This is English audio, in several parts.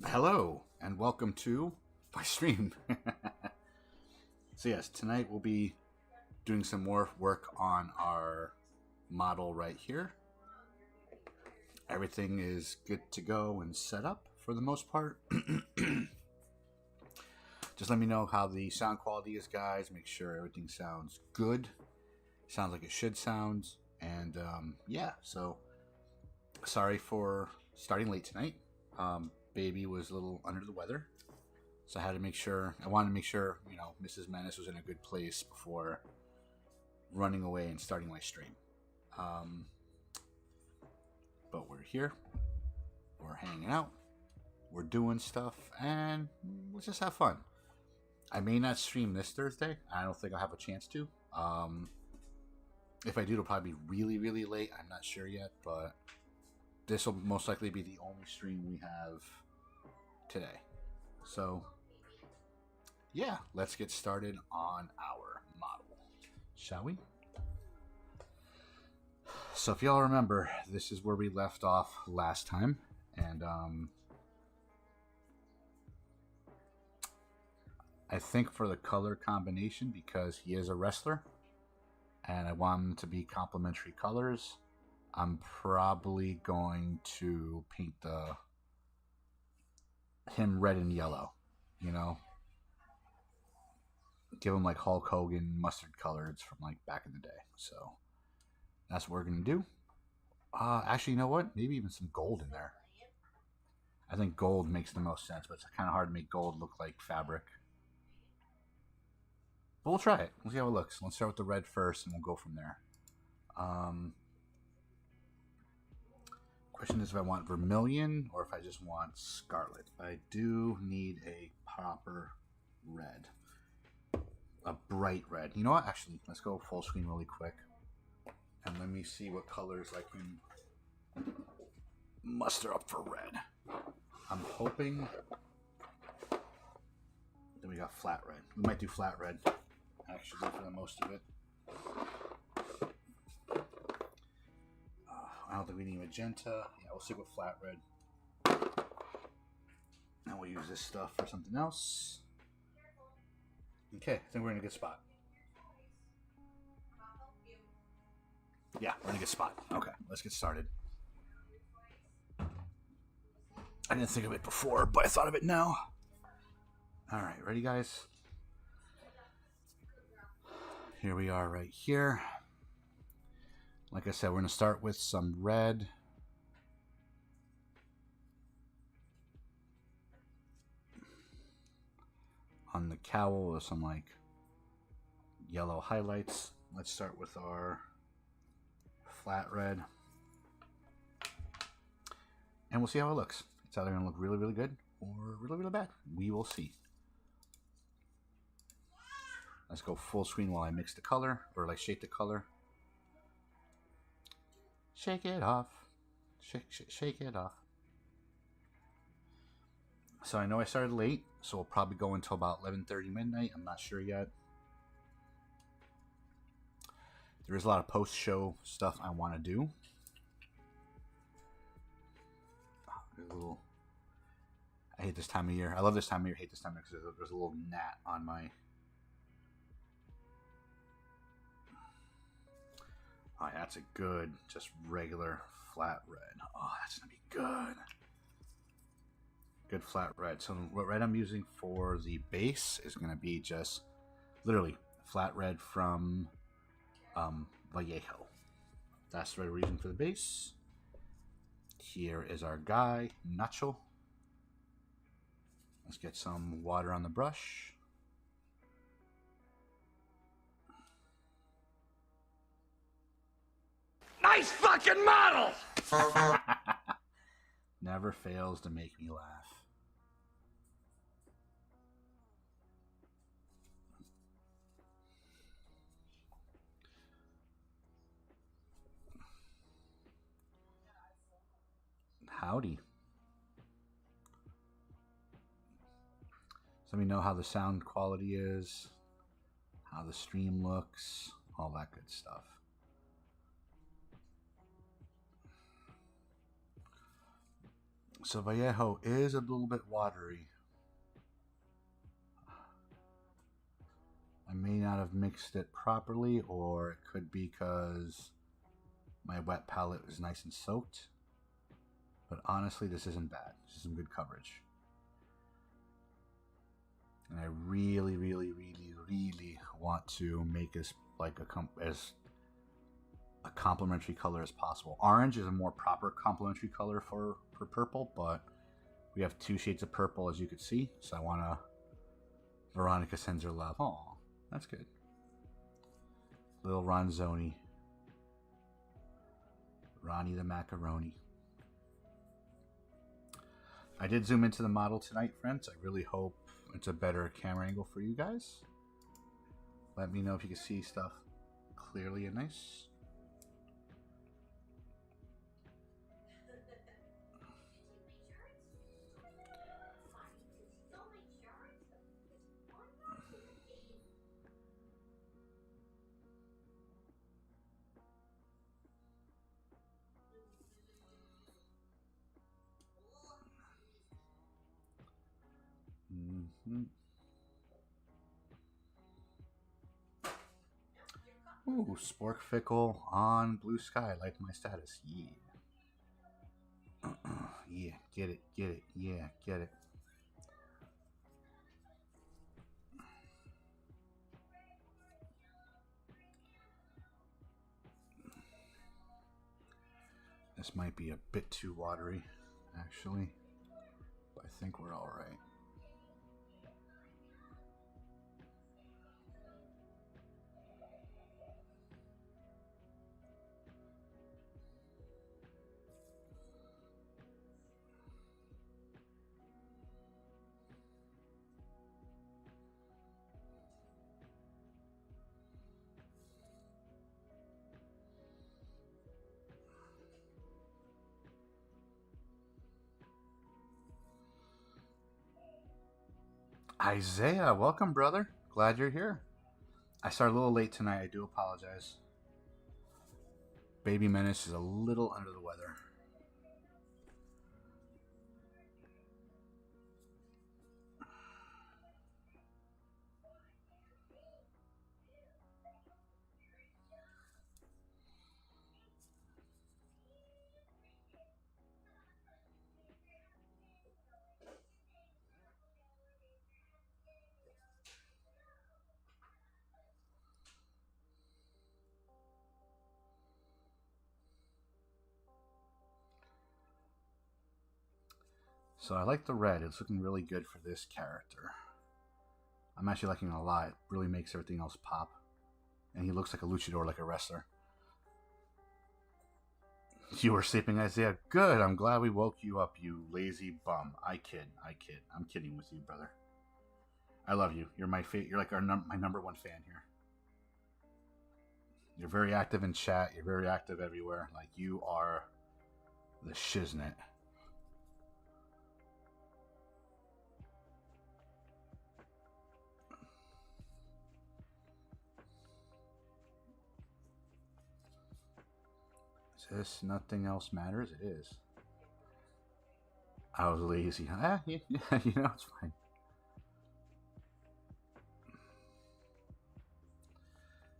Hello and welcome to my stream. So yes, tonight we'll be doing some more work on our model right here. Everything is good to go and set up for the most part. Just let me know how the sound quality is, guys. Make sure everything sounds good. Sounds like it should sound. And yeah, so sorry for starting late tonight. Baby was a little under the weather, so I wanted to make sure, Mrs. Menace was in a good place before running away and starting my stream. But we're here, we're hanging out, we're doing stuff, and let's just have fun. I may not stream this Thursday. I don't think I'll have a chance to. If I do, it'll probably be really, really late. I'm not sure yet, but this will most likely be the only stream we have today. So, yeah, let's get started on our model, shall we? So if y'all remember, this is where we left off last time, and I think for the color combination, because he is a wrestler, and I want him to be complementary colors, I'm probably going to paint him red and yellow, give him like Hulk Hogan mustard colors from like back in the day. So that's what we're gonna do. Actually, you know what? Maybe even some gold in there. I think gold makes the most sense, but it's kind of hard to make gold look like fabric. But we'll try it. We'll see how it looks. Let's start with the red first, and we'll go from there. Question is if I want vermilion or if I just want scarlet. I do need a proper red. A bright red. You know what? Actually, let's go full screen really quick. And let me see what colors I can muster up for red. I'm hoping that we got flat red. We might do flat red, actually, for the most of it. I don't think we need magenta. Yeah, we'll stick with flat red. And we'll use this stuff for something else. Okay, I think we're in a good spot. Yeah, we're in a good spot. Okay, let's get started. I didn't think of it before, but I thought of it now. Alright, ready, guys? Here we are right here. Like I said, we're going to start with some red. On the cowl with some like yellow highlights. Let's start with our flat red. And we'll see how it looks. It's either going to look really, really good or really, really bad. We will see. Let's go full screen while I mix the color, or like shape the color. Shake it off. Shake it off. So I know I started late, so we'll probably go until about 11:30 midnight. I'm not sure yet. There is a lot of post-show stuff I want to do. I hate this time of year. I love this time of year. I hate this time of year because there's a little gnat on my... Oh, yeah, that's a good, just regular flat red. Oh, that's going to be good. Good flat red. So what red I'm using for the base is going to be just literally flat red from Vallejo. That's the red we're using for the base. Here is our guy, Nacho. Let's get some water on the brush. Nice fucking model! Never fails to make me laugh. Howdy. So let me know how the sound quality is, how the stream looks, all that good stuff. So Vallejo is a little bit watery. I may not have mixed it properly, or it could be because my wet palette was nice and soaked. But honestly, this isn't bad. This is some good coverage. And I really, really, really, really want to make this like as a complementary color as possible. Orange is a more proper complementary color for purple, but we have 2 shades of purple, as you can see. So I want to... Veronica sends her love. Oh, that's good. Little Ronzoni. Ronnie the Macaroni. I did zoom into the model tonight, friends. I really hope it's a better camera angle for you guys. Let me know if you can see stuff clearly and nice. Ooh, Spork Fickle on Blue Sky. Like my status. Yeah. Yeah, get it, get it. Yeah, get it. This might be a bit too watery, actually. But I think we're all right. Isaiah, welcome, brother. Glad you're here. I started a little late tonight. I do apologize. Baby Menace is a little under the weather. So I like the red. It's looking really good for this character. I'm actually liking it a lot. It really makes everything else pop. And he looks like a luchador, like a wrestler. You were sleeping, Isaiah? Good. I'm glad we woke you up, you lazy bum. I kid. I'm kidding with you, brother. I love you. You're my You're like my number 1 fan here. You're very active in chat. You're very active everywhere. Like, you are the shiznit. Is this Nothing Else Matters? It is. I was lazy. Yeah, you know, it's fine.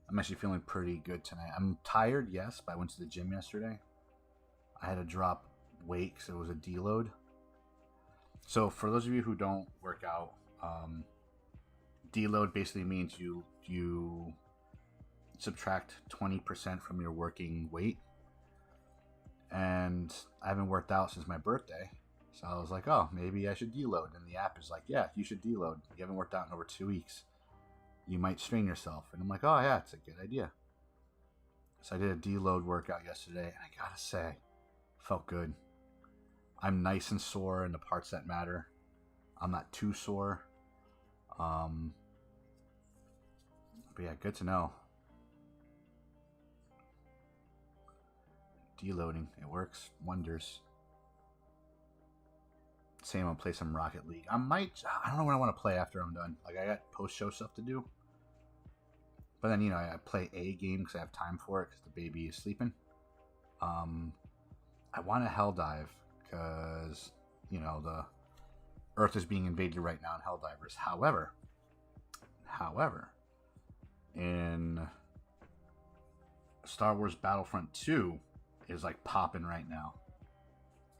I'm actually feeling pretty good tonight. I'm tired, yes, but I went to the gym yesterday. I had to drop weight because it was a deload. So for those of you who don't work out, deload basically means you subtract 20% from your working weight. And I haven't worked out since my birthday. So I was like, oh, maybe I should deload. And the app is like, yeah, you should deload. You haven't worked out in over 2 weeks. You might strain yourself. And I'm like, oh, yeah, it's a good idea. So I did a deload workout yesterday. And I gotta say, felt good. I'm nice and sore in the parts that matter. I'm not too sore. But yeah, good to know. Deloading, it works wonders. Same, I'll play some Rocket League. I don't know what I want to play after I'm done. Like, I got post-show stuff to do. But then, you know, I play a game because I have time for it because the baby is sleeping. I want to Hell Dive because you know, the Earth is being invaded right now in Helldivers. However, in Star Wars Battlefront 2 is like popping right now.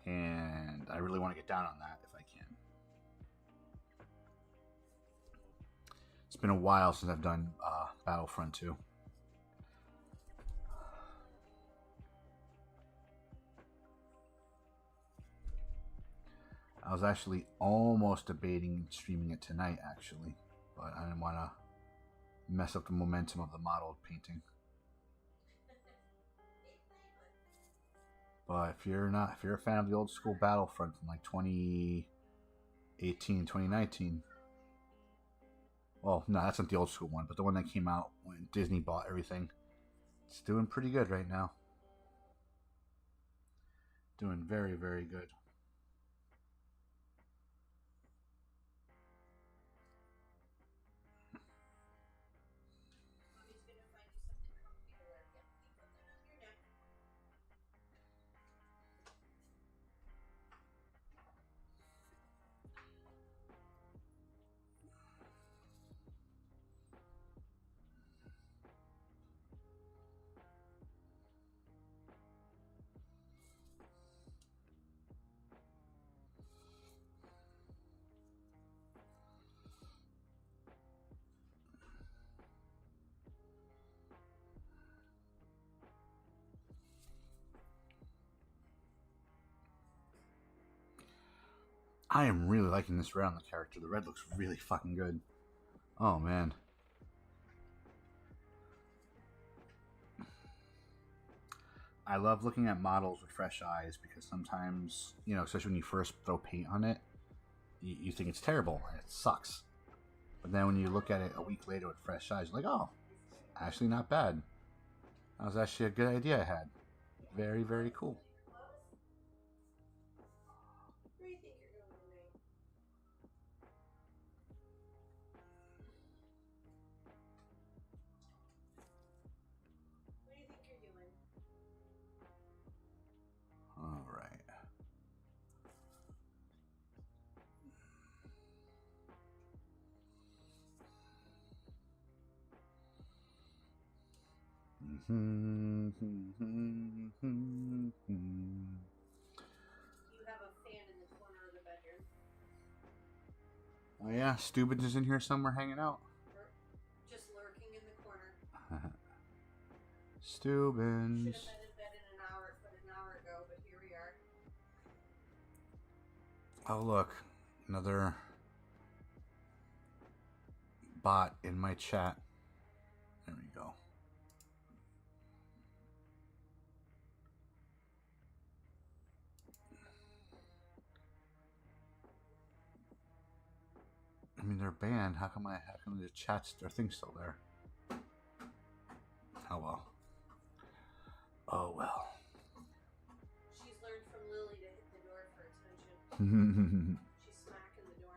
And I really want to get down on that if I can. It's been a while since I've done Battlefront 2. I was actually almost debating streaming it tonight, actually. But I didn't want to mess up the momentum of the model painting. But if you're a fan of the old school Battlefront from like 2018, 2019, well, no, that's not the old school one, but the one that came out when Disney bought everything, it's doing pretty good right now. Doing very, very good. I am really liking this red on the character. The red looks really fucking good. Oh, man. I love looking at models with fresh eyes because sometimes, you know, especially when you first throw paint on it, you think it's terrible and it sucks. But then when you look at it a week later with fresh eyes, you're like, oh, actually not bad. That was actually a good idea I had. Very, very cool. All right. You have a fan in the corner of the bedroom. Oh yeah, Stubbins is in here somewhere hanging out. Just lurking in the corner. Stubbins. Should have been in bed in an hour ago, but here we are. Oh look, another bot in my chat. There we go. I mean, they're banned. How come the chats, their thing's still there? Oh well. Oh well. She's learned from Lily to hit the door for attention. She's smacking the door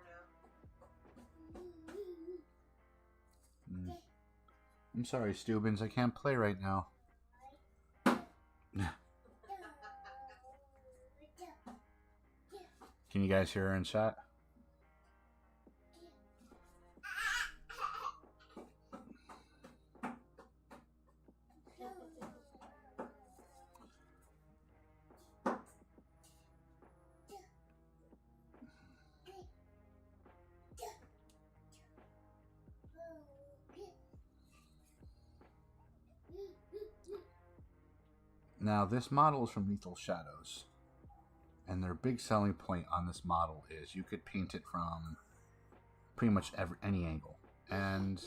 now. I'm sorry, Stubbins. I can't play right now. Can you guys hear her in chat? Now, this model is from Lethal Shadows, and their big selling point on this model is you could paint it from pretty much any angle, and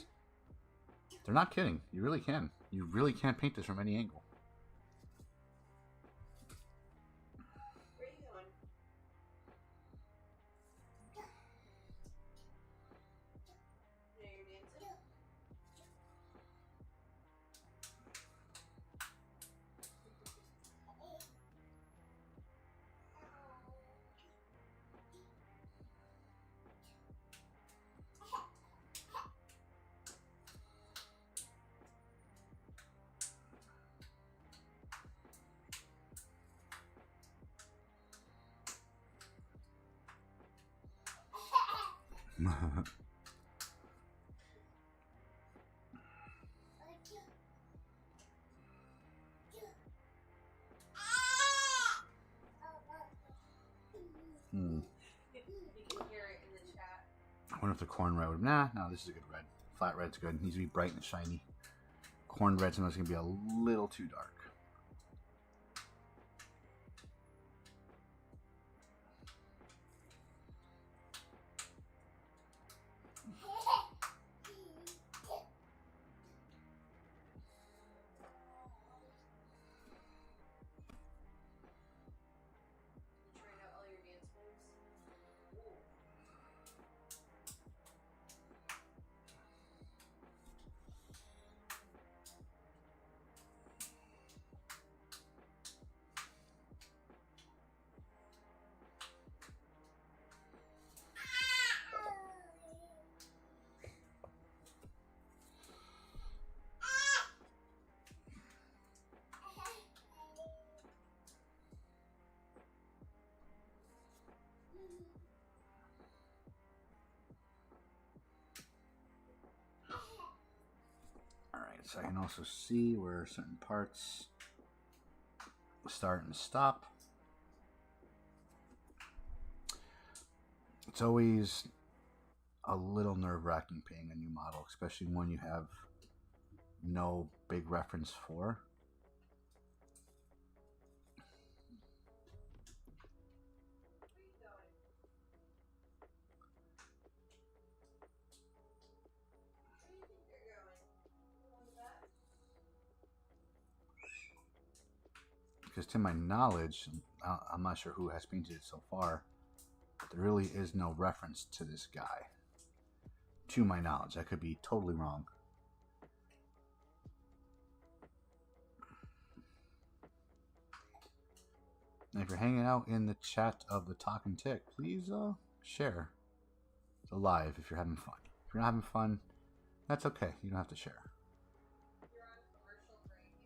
they're not kidding. You really can. You really can paint this from any angle. Where are you going? Yeah, you're dancing? Hmm. You can hear it in the chat. I wonder if the corn red would. Nah, no, this is a good red. Flat red's good. It needs to be bright and shiny. Corn red sometimes going to be a little too dark. You trying out all your dance moves? Ooh. Alright, so I can also see where certain parts start and stop. It's always a little nerve-wracking paying a new model, especially one you have no big reference for. Where you going? Where do you think you're going? Going back? Because to my knowledge, I'm not sure who has painted it so far, but there really is no reference to this guy. To my knowledge, I could be totally wrong. And if you're hanging out in the chat of the Talking Tick, please share. It's live if you're having fun. If you're not having fun, that's okay. You don't have to share. You're on commercial break if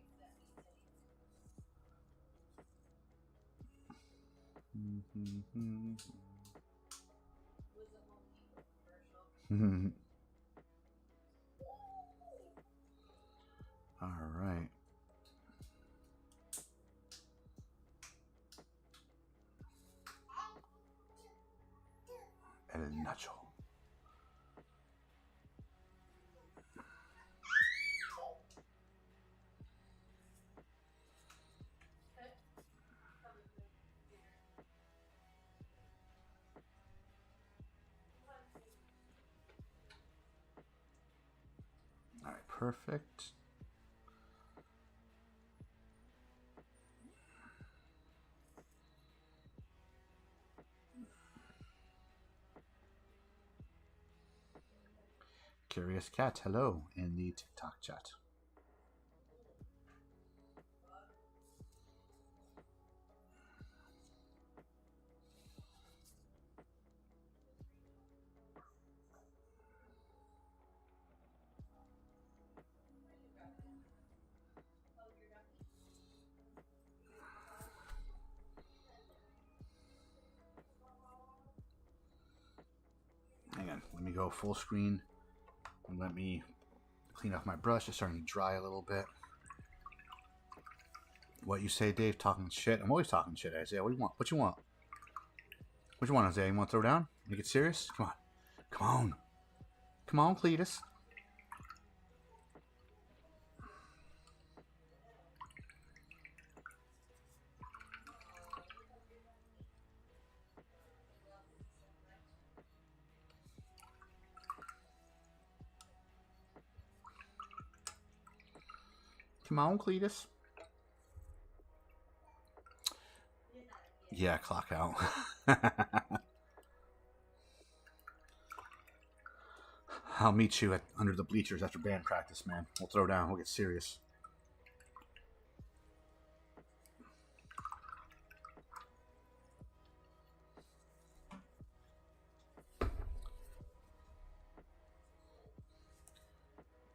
that means anything. Was a Home Depot commercial. All right. El Nacho. All right, perfect. Curious Cat, hello in the TikTok chat. Hang on, let me go full screen and let me clean off my brush. It's starting to dry a little bit. What you say, Dave? Talking shit? I'm always talking shit, Isaiah. What do you want? What you want? What you want, Isaiah? You want to throw down? Make it serious? Come on. Come on. Come on, Cletus. Come on, Cletus. Yeah, clock out. I'll meet you under the bleachers after band practice, man. We'll throw down. We'll get serious.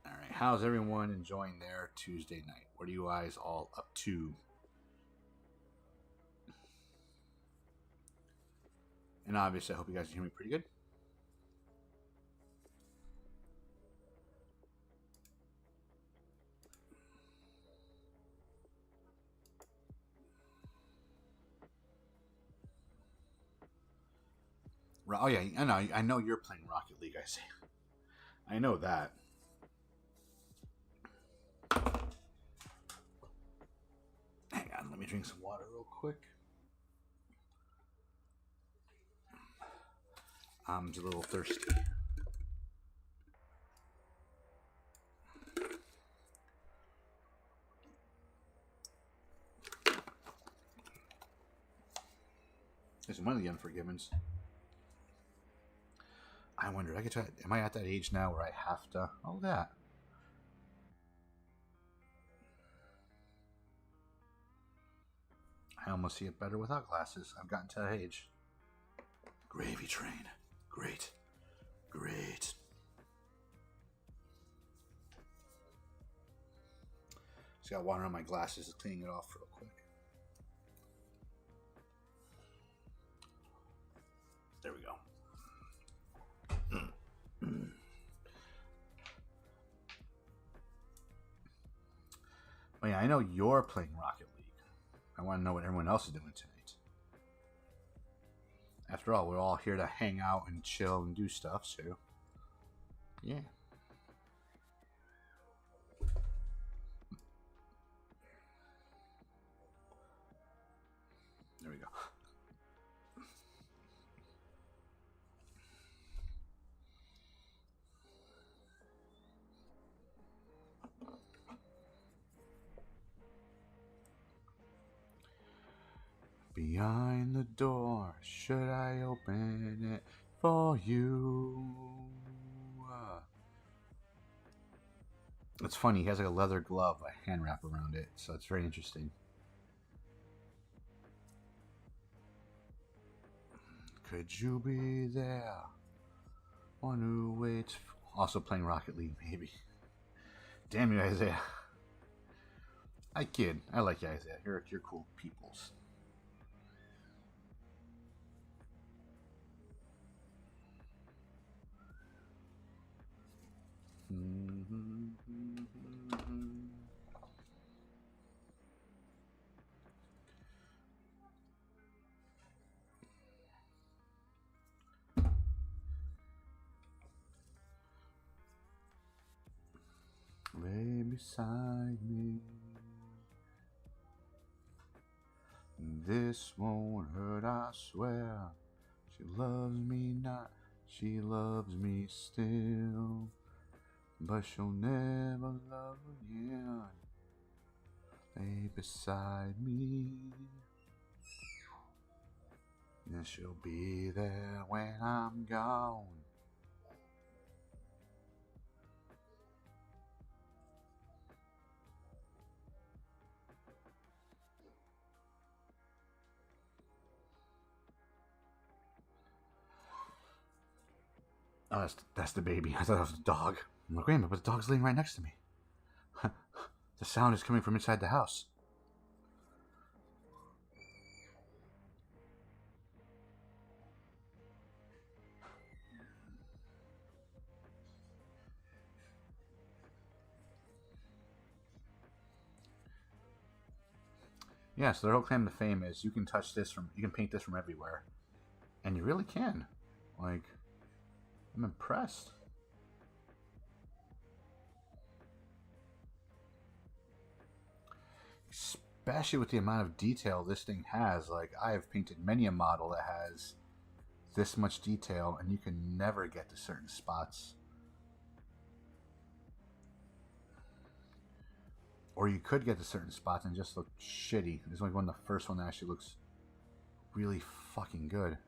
All right. How's everyone enjoying their Tuesday night? What are you guys all up to? And obviously, I hope you guys can hear me pretty good. Oh yeah, I know. I know you're playing Rocket League. I see. I know that. Hang on, let me drink some water real quick. I'm just a little thirsty. It's one of the Unforgivens. I wonder, am I at that age now where I have to? Oh, that. I almost see it better without glasses. I've gotten to that age. Gravy train. Great. Great. Just got water on my glasses, cleaning it off real quick. There we go. Oh yeah, I know you're playing Rocket League. I want to know what everyone else is doing tonight. After all, we're all here to hang out and chill and do stuff, so yeah. There we go. Behind the door, should I open it for you? It's funny, he has like a leather glove, a hand wrap around it, so it's very interesting. Could you be there? One who waits. Also playing Rocket League, maybe. Damn you, Isaiah. I kid. I like you, Isaiah. You're cool peoples. Lay beside me. This won't hurt, I swear. She loves me not, she loves me still. But she'll never love again. Lay beside me. And she'll be there when I'm gone. Oh, that's the baby. I thought that was the dog. I'm like, wait a minute, but the dog's laying right next to me. The sound is coming from inside the house. Yeah, so their whole claim to fame is you can paint this from everywhere. And you really can. Like, I'm impressed. Especially with the amount of detail this thing has. Like, I have painted many a model that has this much detail, and you can never get to certain spots. Or you could get to certain spots and just look shitty. This is like one of the first one that actually looks really fucking good.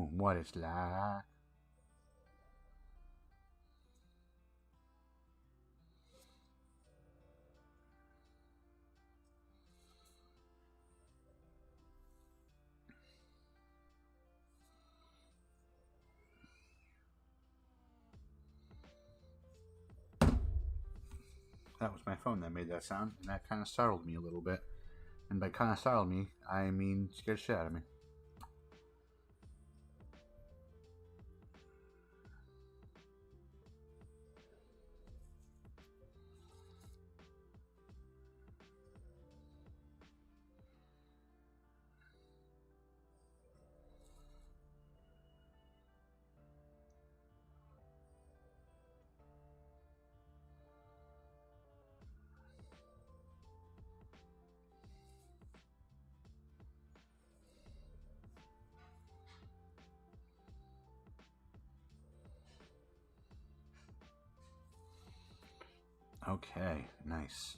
what it's like. That was my phone that made that sound, and that kind of startled me a little bit. And by kind of startled me, I mean scared shit out of me. Okay, nice.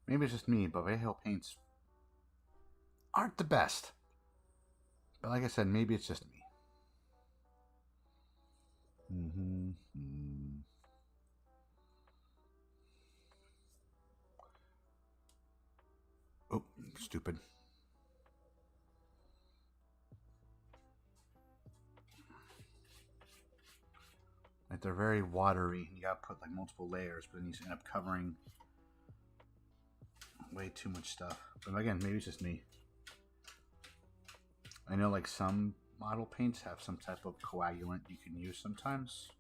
Maybe it's just me, but Vallejo paints aren't the best. But like I said, maybe it's just me. Oh, stupid. Like they're very watery. You gotta put like multiple layers, but then you end up covering way too much stuff. But again, maybe it's just me. I know like some model paints have some type of coagulant you can use sometimes.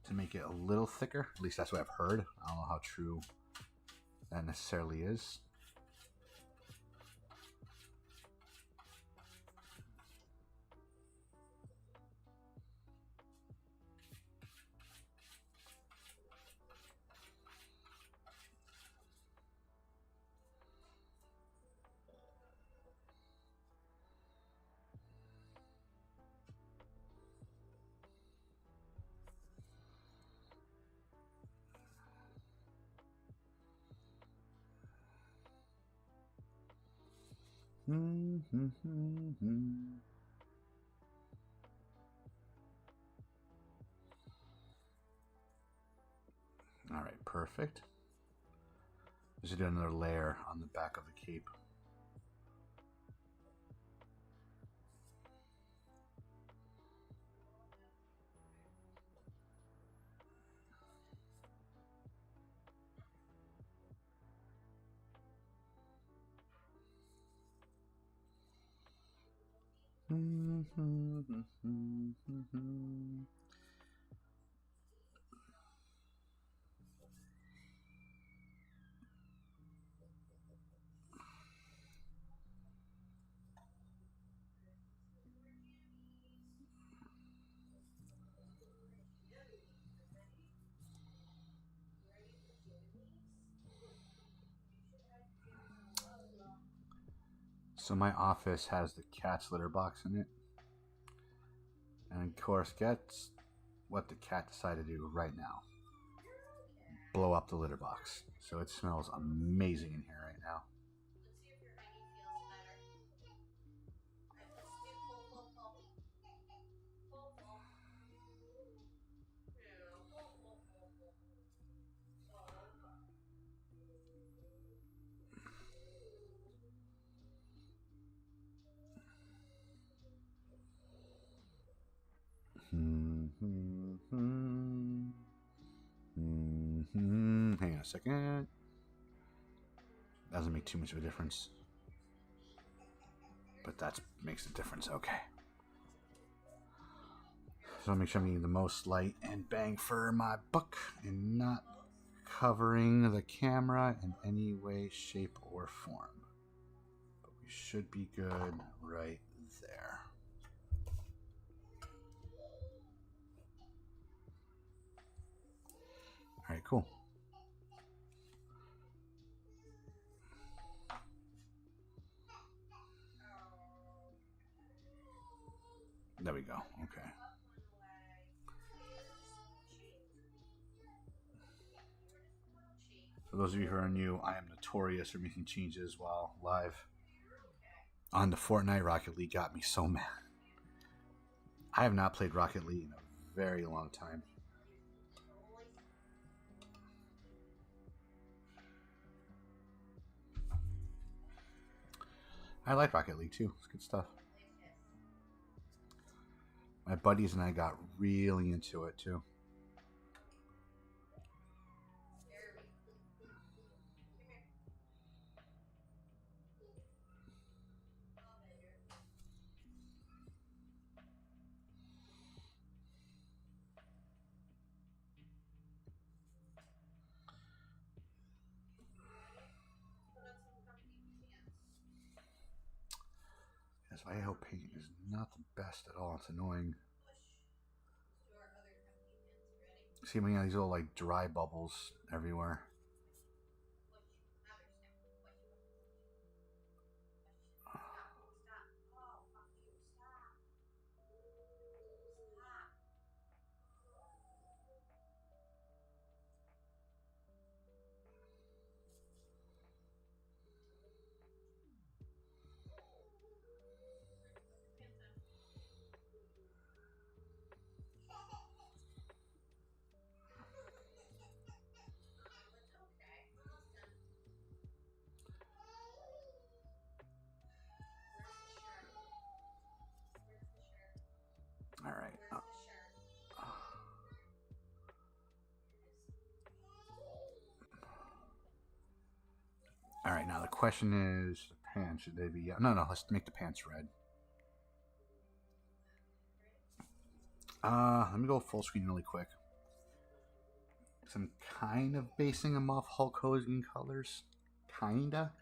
To make it a little thicker. At least that's what I've heard. I don't know how true that necessarily is. All right, perfect. Just do another layer on the back of the cape. So my office has the cat's litter box in it. And of course, guess what the cat decided to do right now. Blow up the litter box. So it smells amazing in here right now. Let's see if your honey feels better. Alright, let's do pull, pull, pull. Pull, pull. Yeah, pull, pull, pull, pull. Hang on a second. Doesn't make too much of a difference. But that makes a difference. Okay. So I'll make sure I'm getting the most light and bang for my buck and not covering the camera in any way, shape, or form. But we should be good right there. All right, cool. There we go. Okay. For those of you who are new, I am notorious for making changes while live. On the Fortnite, Rocket League got me so mad. I have not played Rocket League in a very long time. I like Rocket League too. It's good stuff. My buddies and I got really into it too. Yes, IO paint is not the best at all. It's annoying. See, we got these little like dry bubbles everywhere. All right. All right. Now the question is, the pants, should they be? No. Let's make the pants red. Let me go full screen really quick. Cause I'm kind of basing them off Hulk Hogan colors. Kinda.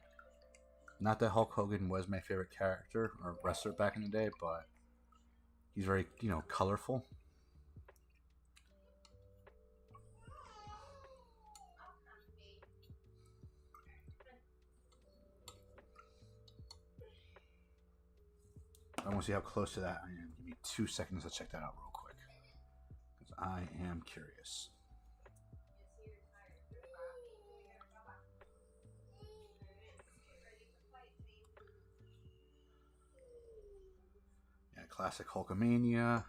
Not that Hulk Hogan was my favorite character or wrestler back in the day, but he's very, colorful. I want to see how close to that I am. Give me 2 seconds to check that out real quick. Because I am curious. Yeah, classic Hulkamania.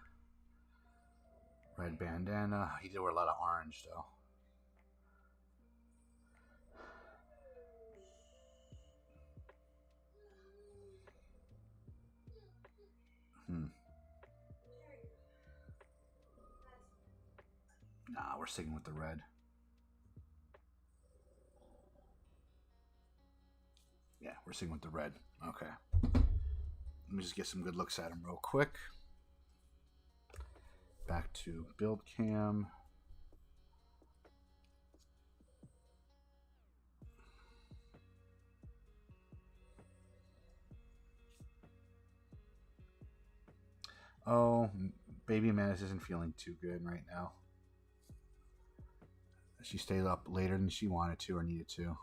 Red bandana. He did wear a lot of orange, though. Nah, we're sticking with the red. Yeah, we're sticking with the red. Okay. Let me just get some good looks at him real quick. Back to build cam. Oh, Baby Menace isn't feeling too good right now. She stayed up later than she wanted to or needed to.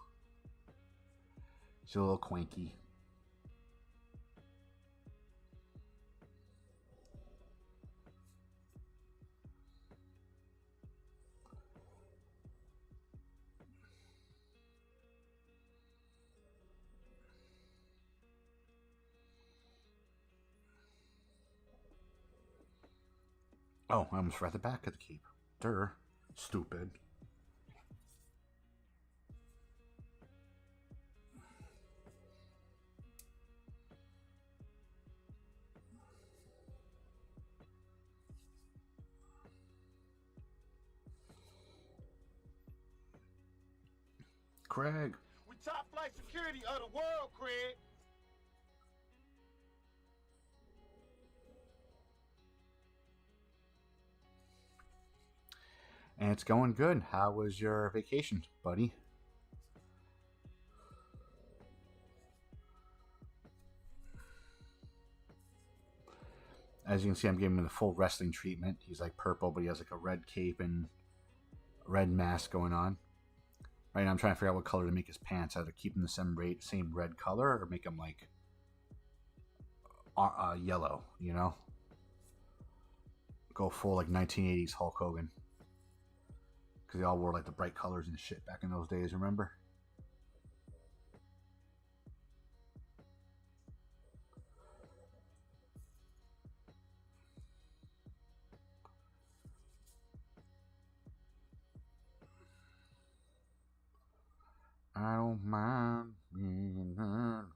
She's a little quanky. Oh, I almost forgot the back of the cape. Durr. Stupid. Craig. We top flight security of the world, Craig. And it's going good. How was your vacation, buddy? As you can see, I'm giving him the full wrestling treatment. He's like purple, but he has like a red cape and red mask going on. Right now, I'm trying to figure out what color to make his pants. Either keep him the same red color or make him like yellow, you know? Go full like 1980s Hulk Hogan. Because they all wore like the bright colors and shit back in those days, remember? I don't mind being hurt.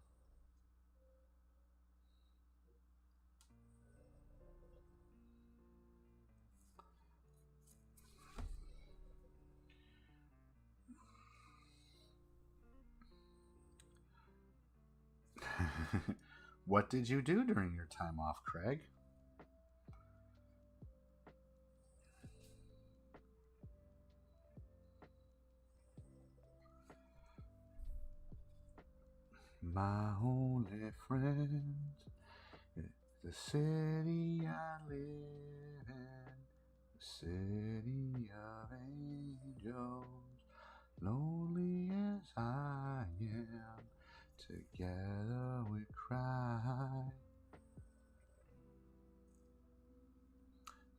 What did you do during your time off, Craig? My only friend is the city I live in, the city of angels. Lonely as I am, together we cry.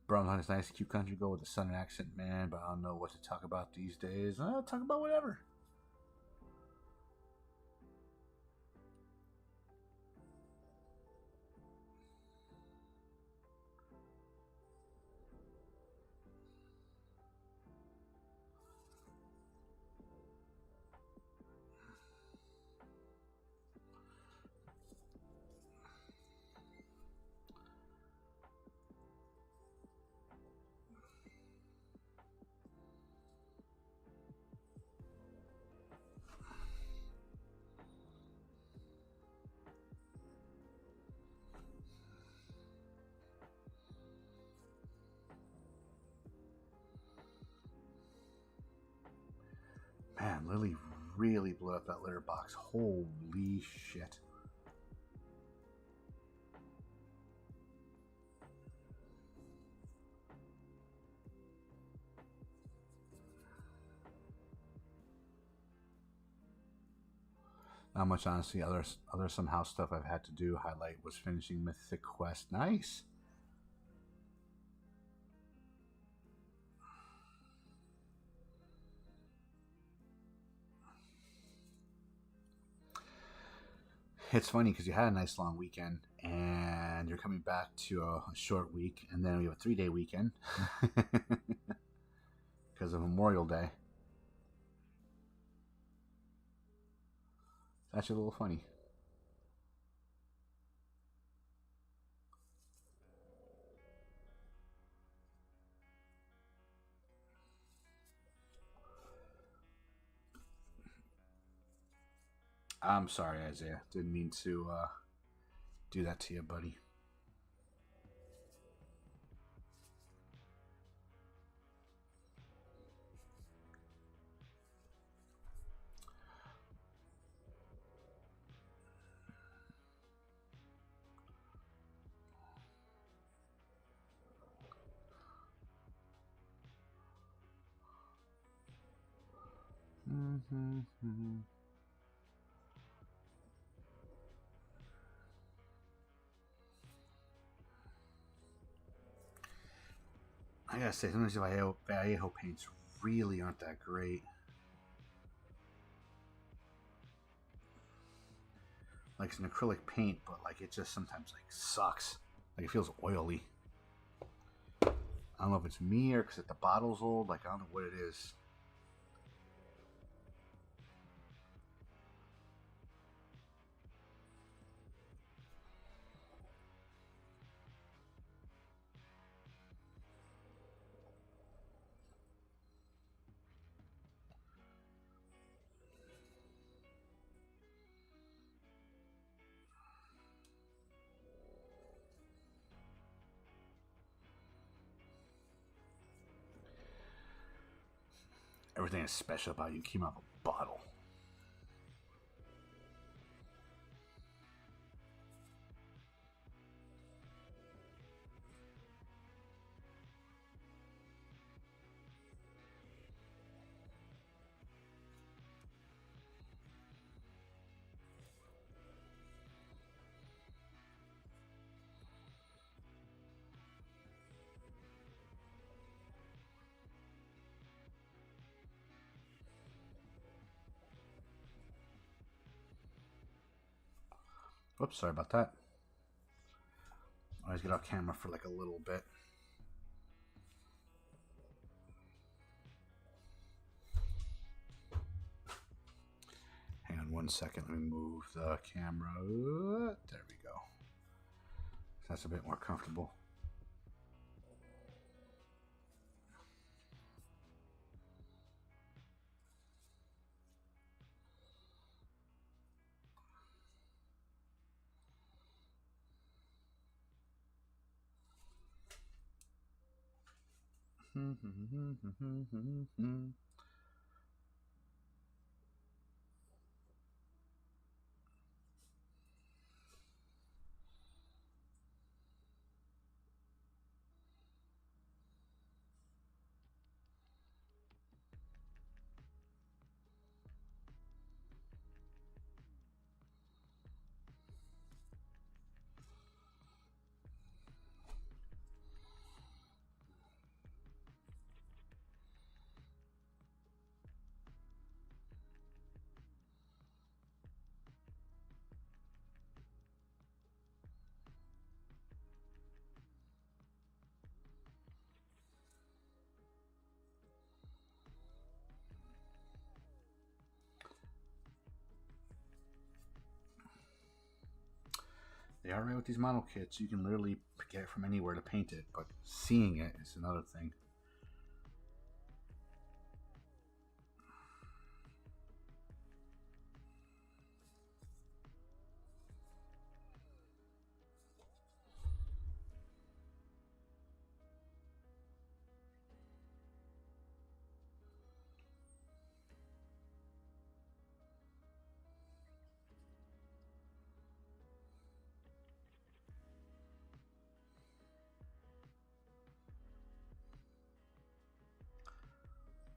Brown is nice, cute country girl with a southern accent, man, but I don't know what to talk about these days. I'll talk about whatever. Man, Lily really blew up that litter box. Holy shit. Not much, honestly. Other some house stuff I've had to do. Highlight was finishing Mythic Quest. Nice. It's funny because you had a nice long weekend and you're coming back to a short week, and then we have a 3-day weekend because of Memorial Day. It's actually a little funny. I'm sorry, Isaiah. Didn't mean to do that to you, buddy. I gotta say, sometimes the Vallejo paints really aren't that great. Like, it's an acrylic paint, but like it just sometimes like sucks. Like, it feels oily. I don't know if it's me or because the bottle's old. Like, I don't know what it is. Everything is special about you came out of a bottle. Whoops, sorry about that. Always get off camera for like a little bit. Hang on 1 second. Let me move the camera. There we go. That's a bit more comfortable. They are right with these model kits. You can literally get it from anywhere to paint it, but seeing it is another thing.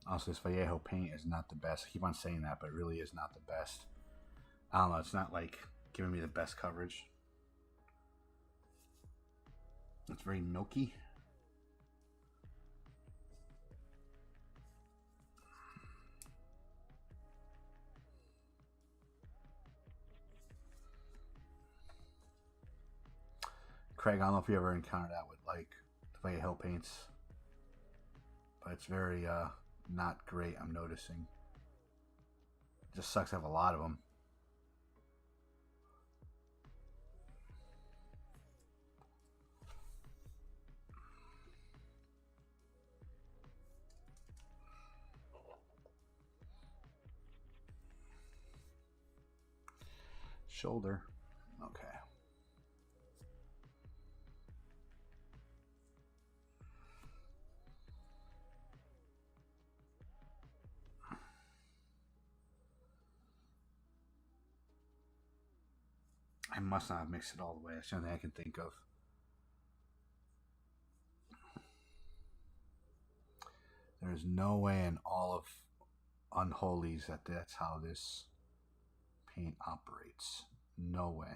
Also, this Vallejo paint is not the best. I keep on saying that, but it really is not the best. I don't know. It's not like giving me the best coverage. It's very milky. Craig, I don't know if you ever encountered that with like the Vallejo paints, but it's very not great. I'm noticing. It just sucks to have a lot of them. Shoulder. Okay. I must not have mixed it all the way. That's the only thing I can think of. There's no way in all of Unholies that that's how this paint operates. No way.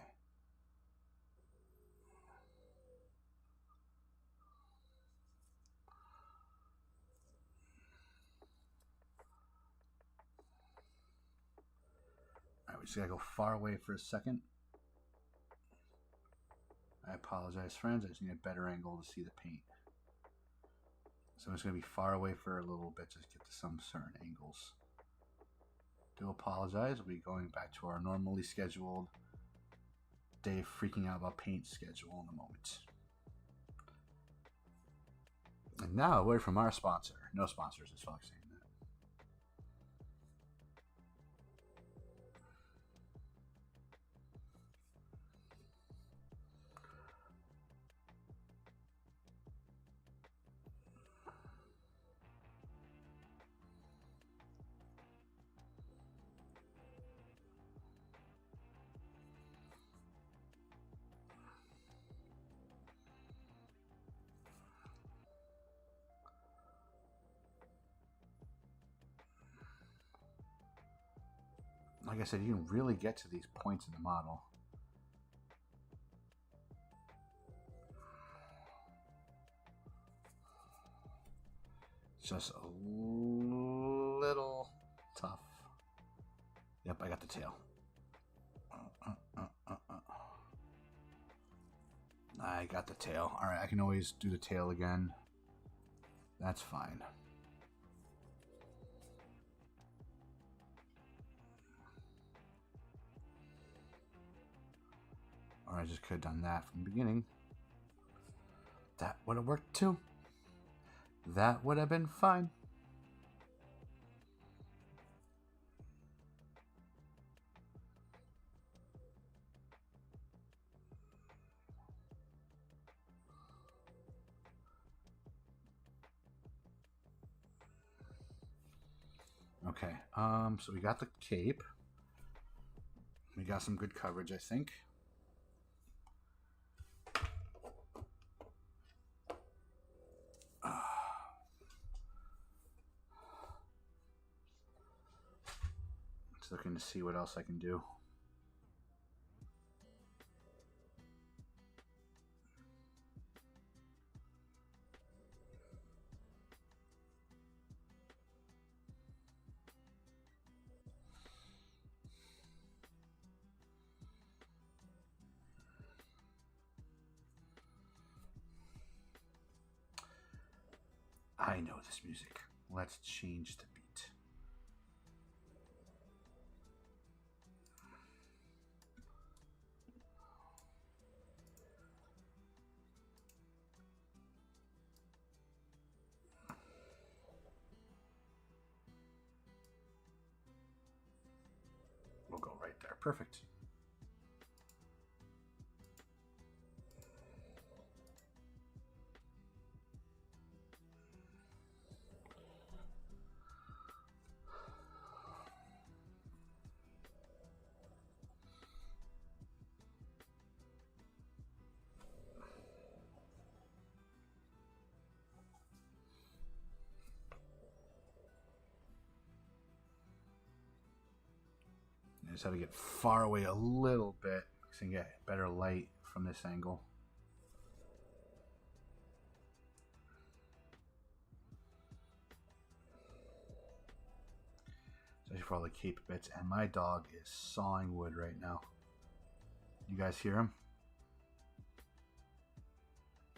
Alright, we just gotta go far away for a second. I apologize, friends. I just need a better angle to see the paint. So I'm just going to be far away for a little bit, just get to some certain angles. Do apologize. We'll be going back to our normally scheduled day of freaking out about paint schedule in a moment. And now, a word from our sponsor. No sponsors, as Fox saying that. like I said, you can really get to these points in the model. It's just a little tough. Yep, I got the tail. I got the tail. Alright, I can always do the tail again. That's fine. Or I just could have done that from the beginning. That would have worked too. That would have been fine. Okay, so we got the cape. We got some good coverage, I think. Just looking to see what else I can do. I know this music. Let's change the beat. We'll go right there. Perfect. I just have to get far away a little bit so I can get better light from this angle. Especially for all the cape bits. And my dog is sawing wood right now. You guys hear him?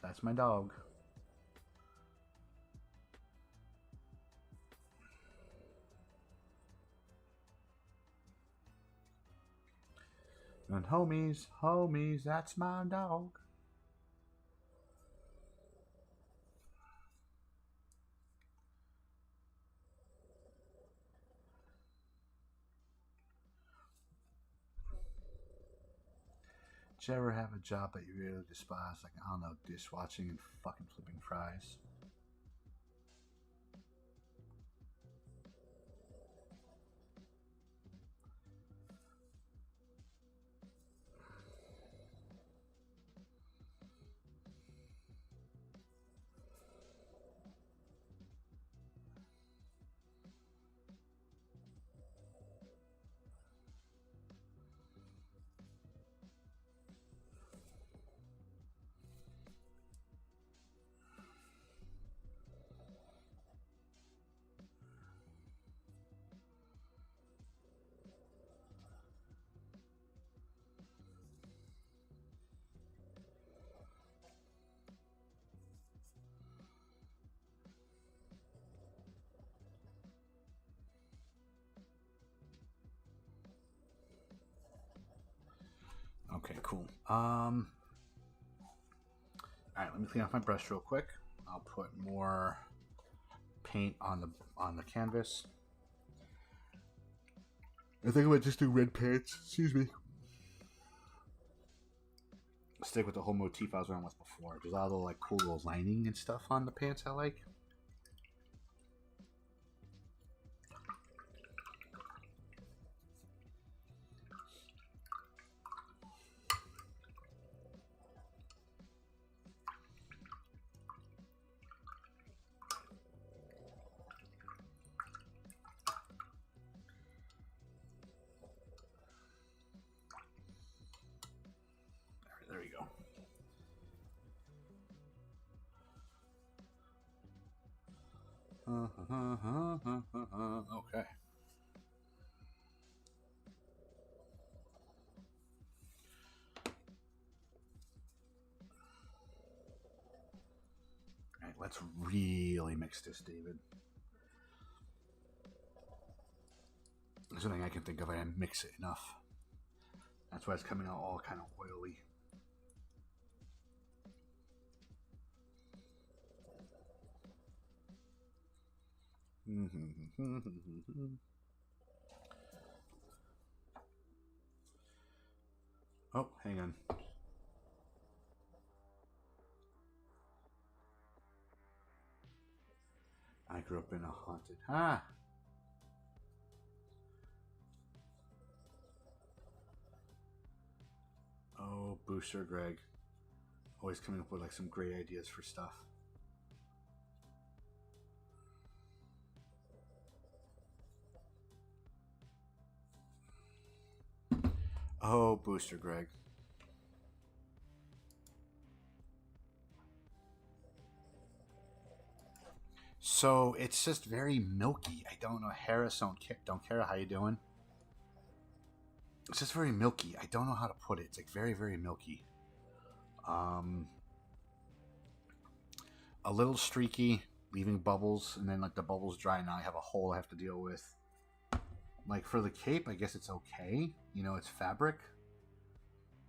That's my dog. And homies, homies, that's my dog. Did you ever have a job that you really despise? Like, I don't know, dishwashing and fucking flipping fries? Okay, cool. All right, let me clean off my brush real quick. I'll put more paint on the canvas. I think I might just do red pants. Excuse me. Stick with the whole motif I was wearing with before. There's all the like cool little lining and stuff on the pants I like. Okay. All right, let's really mix this, David. There's nothing I can think of. I didn't mix it enough. That's why it's coming out all kind of oily. Oh, hang on. I grew up in a haunted. Oh, Booster Greg. Always coming up with like some great ideas for stuff. Oh, Booster Greg. So it's just very milky. I don't know. Harris, don't care. How you doing? It's just very milky. I don't know how to put it. It's like very, very milky. A little streaky, leaving bubbles, and then like the bubbles dry. Now I have a hole I have to deal with. Like for the cape, I guess it's okay. You know, it's fabric,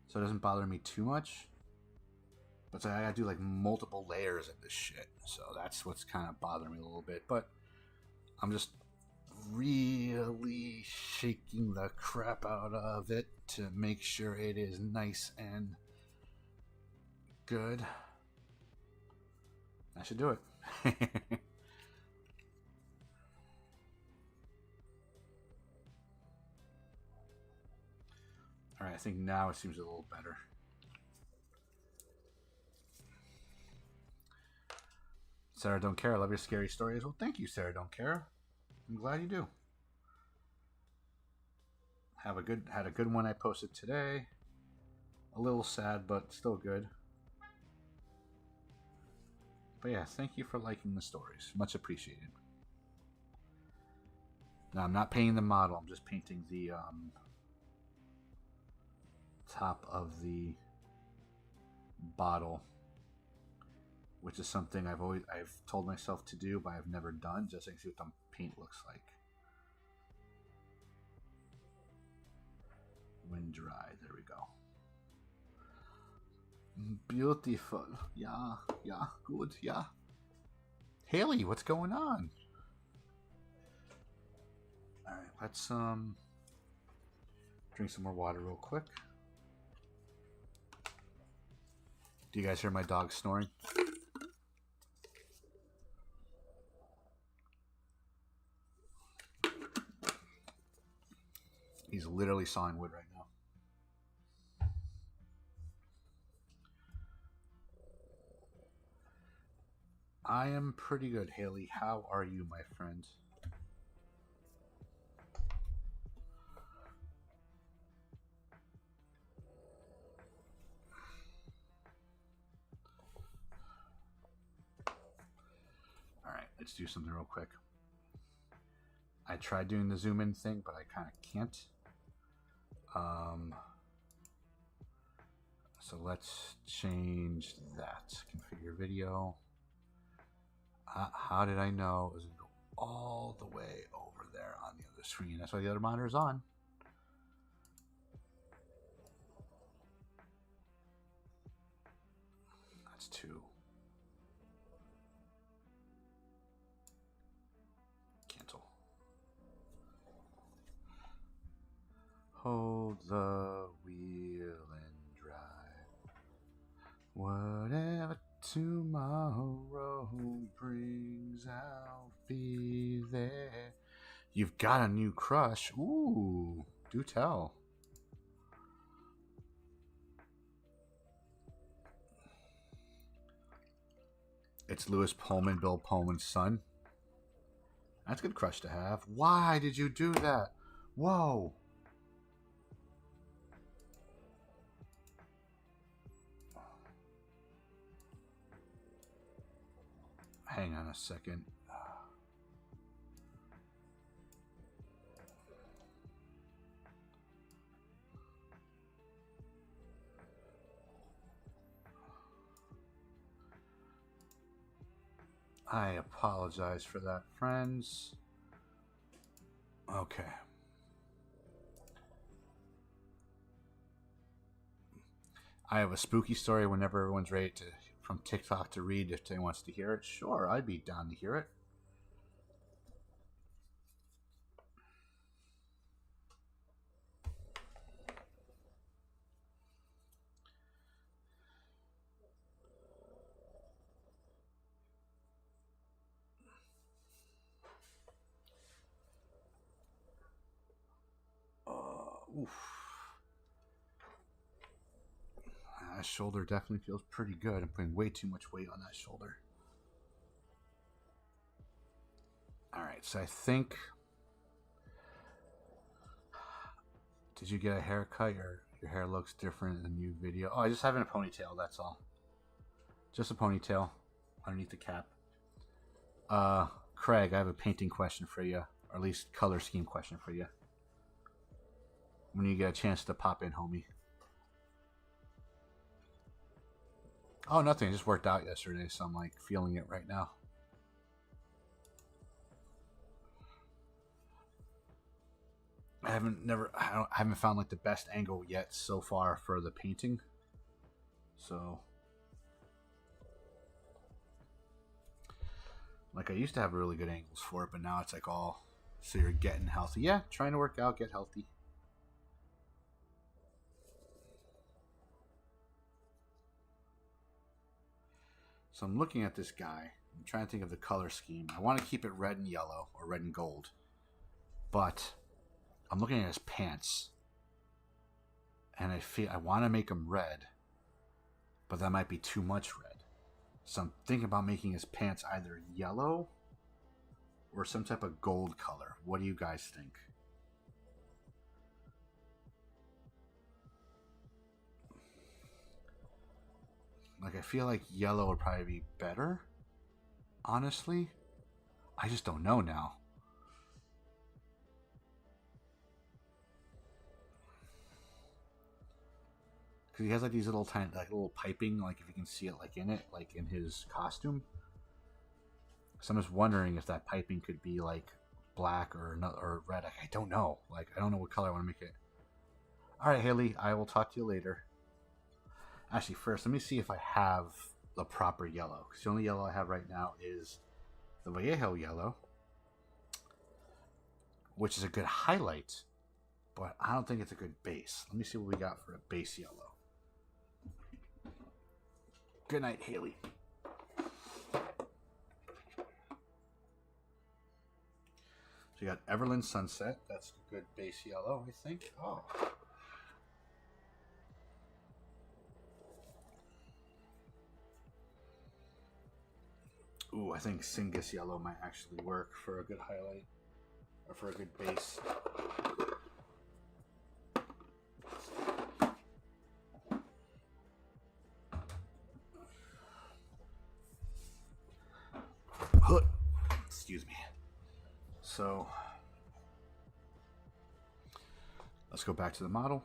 so it doesn't bother me too much. But I gotta do like multiple layers of this shit, so that's what's kind of bothering me a little bit. But I'm just really shaking the crap out of it to make sure it is nice and good. I should do it. Alright, I think now it seems a little better. Sarah Don't Care, I love your scary stories. Well, thank you, Sarah Don't Care. I'm glad you do. Had a good one I posted today. A little sad, but still good. But yeah, thank you for liking the stories. Much appreciated. Now, I'm not painting the model. I'm just painting the top of the bottle, which is something I've told myself to do, but I've never done, just to see what the paint looks like when dry. There we go. Beautiful. Yeah, good, yeah. Haley, what's going on? All right, let's drink some more water real quick. Do you guys hear my dog snoring? He's literally sawing wood right now. I am pretty good, Haley. How are you, my friend? Alright, let's do something real quick. I tried doing the zoom in thing, but I kind of can't. So let's change that. Configure video. How did I know it was going to go all the way over there on the other screen? That's why the other monitor is on. That's 2. Cancel. Hold the wheel and drive. Whatever tomorrow brings, I'll be there. You've got a new crush. Ooh, do tell. It's Lewis Pullman, Bill Pullman's son. That's a good crush to have. Why did you do that? Whoa. Hang on a second. I apologize for that, friends. Okay. I have a spooky story whenever everyone's ready to from TikTok to read if they wants to hear it. Sure, I'd be down to hear it. Oof. That shoulder definitely feels pretty good. I'm putting way too much weight on that shoulder. Alright, so I think... Did you get a haircut? Your hair looks different in the new video. Oh, I just having a ponytail, that's all. Just a ponytail underneath the cap. Craig, I have a painting question for you. Or at least color scheme question for you. When you get a chance to pop in, homie. Oh, nothing. It just worked out yesterday, so I'm like feeling it right now. I haven't found like the best angle yet so far for the painting. So like I used to have really good angles for it, but now it's like all so you're getting healthy. Yeah, trying to work out, get healthy. So I'm looking at this guy. I'm trying to think of the color scheme. I want to keep it red and yellow or red and gold. But I'm looking at his pants. And I want to make them red. But that might be too much red. So I'm thinking about making his pants either yellow or some type of gold color. What do you guys think? Like, I feel like yellow would probably be better. Honestly. I just don't know now. Because he has like these little tiny, like little piping, like if you can see it like in it, like in his costume. So I'm just wondering if that piping could be like black or red. I don't know. Like, I don't know what color I want to make it. Alright, Haley, I will talk to you later. Actually, first, let me see if I have the proper yellow. Because the only yellow I have right now is the Vallejo yellow, which is a good highlight, but I don't think it's a good base. Let me see what we got for a base yellow. Good night, Haley. So you got Everland Sunset. That's a good base yellow, I think. Oh. Ooh, I think Singus Yellow might actually work for a good highlight. Or for a good base. Excuse me. So, let's go back to the model.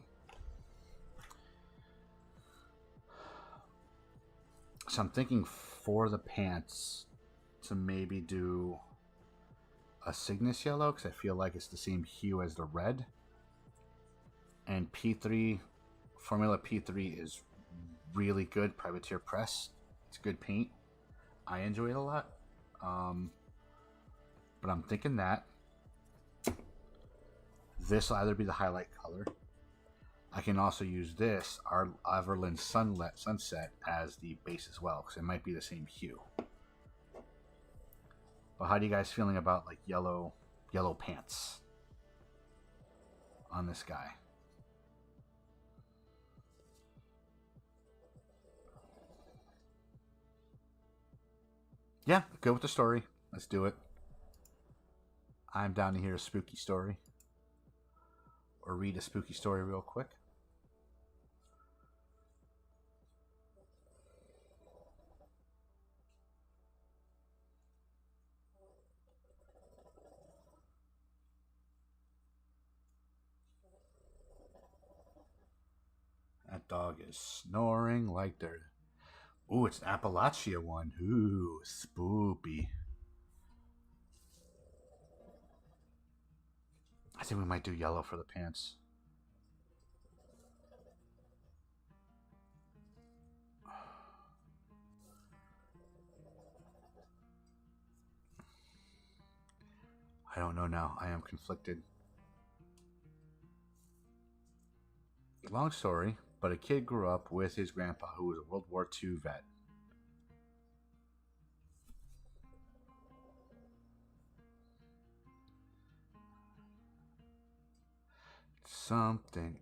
So I'm thinking for the pants to maybe do a Cygnus yellow because I feel like it's the same hue as the red. And P3, Formula P3 is really good. Privateer Press. It's good paint. I enjoy it a lot. But I'm thinking that this will either be the highlight color. I can also use this, our Everland Sunset, as the base as well, because it might be the same hue. But how do you guys feeling about like yellow pants on this guy? Yeah, good with the story. Let's do it. I'm down to hear a spooky story. Or read a spooky story real quick. That dog is snoring like they're Ooh, it's an Appalachia one. Ooh, spoopy. I think we might do yellow for the pants. I don't know now. I am conflicted. Long story, but a kid grew up with his grandpa who was a World War II vet. Something.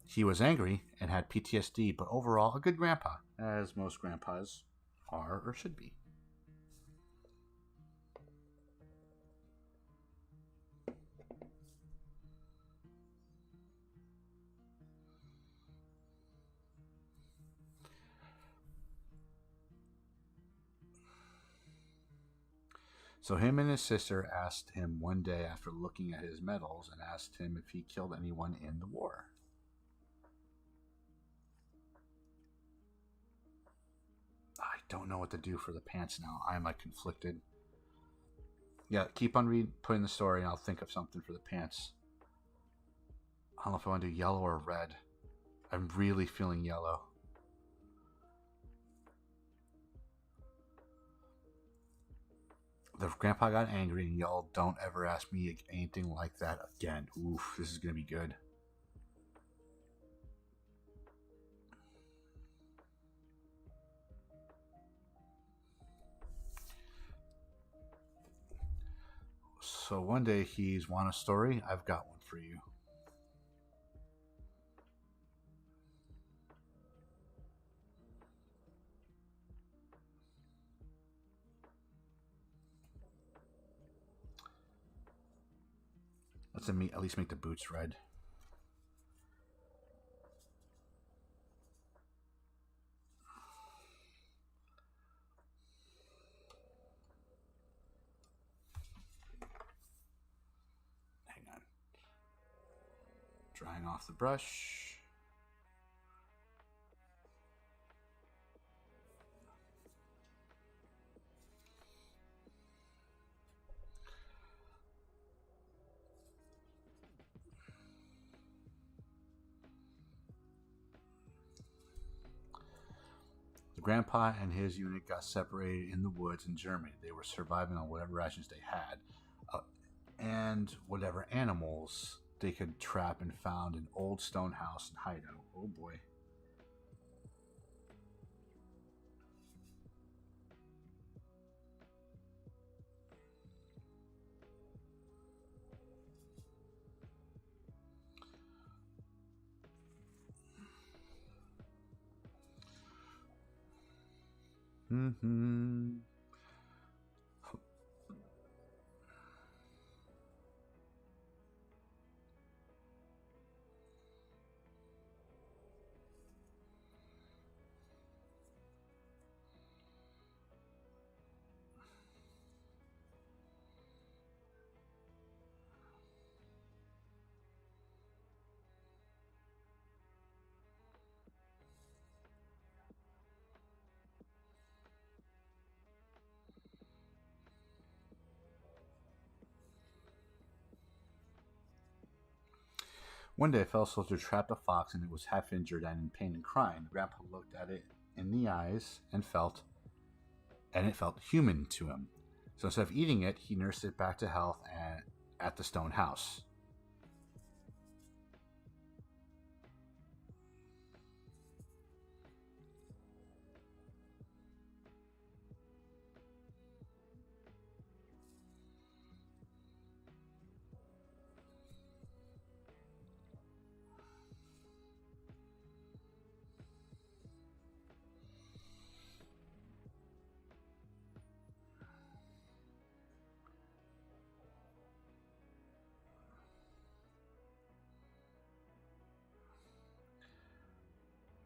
He was angry and had PTSD, but overall a good grandpa, as most grandpas are or should be. So him and his sister asked him one day after looking at his medals and asked him if he killed anyone in the war. I don't know what to do for the pants now. I am like conflicted. Yeah, keep on putting the story and I'll think of something for the pants. I don't know if I want to do yellow or red. I'm really feeling yellow. The grandpa got angry and y'all don't ever ask me anything like that again. Oof, this is going to be good. So one day he's want a story. I've got one for you. Let's at least make the boots red. Hang on. Drying off the brush. The grandpa and his unit got separated in the woods in Germany. They were surviving on whatever rations they had, and whatever animals they could trap and found an old stone house and hideout. Oh boy. Mm-hmm. One day, a fellow soldier trapped a fox and it was half injured and in pain and crying. Grandpa looked at it in the eyes and it felt human to him. So instead of eating it, he nursed it back to health and at the stone house.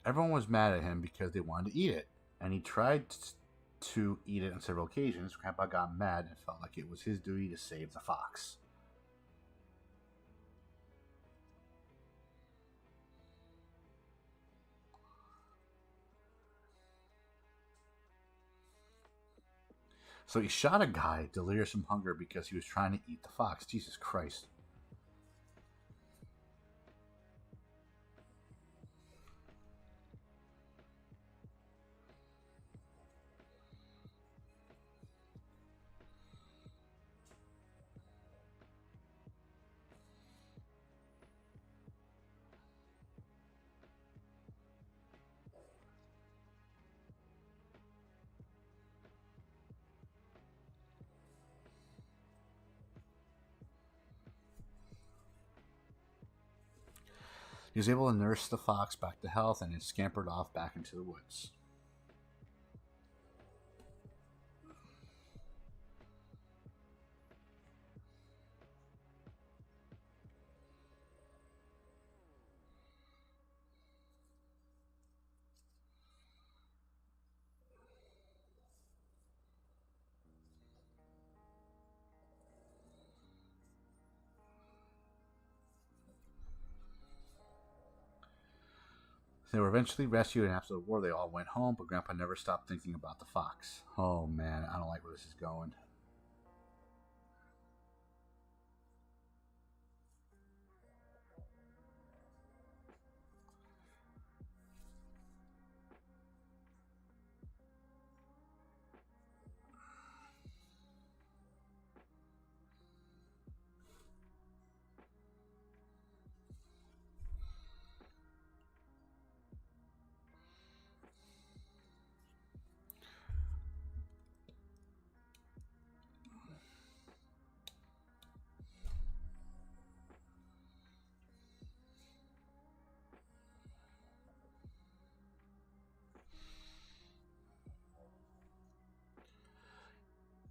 Everyone was mad at him because they wanted to eat it, and he tried to eat it on several occasions. Grandpa got mad and felt like it was his duty to save the fox. So he shot a guy delirious from hunger because he was trying to eat the fox. Jesus Christ. He was able to nurse the fox back to health and it scampered off back into the woods. They were eventually rescued, and after the war, they all went home, but Grandpa never stopped thinking about the fox. Oh man, I don't like where this is going.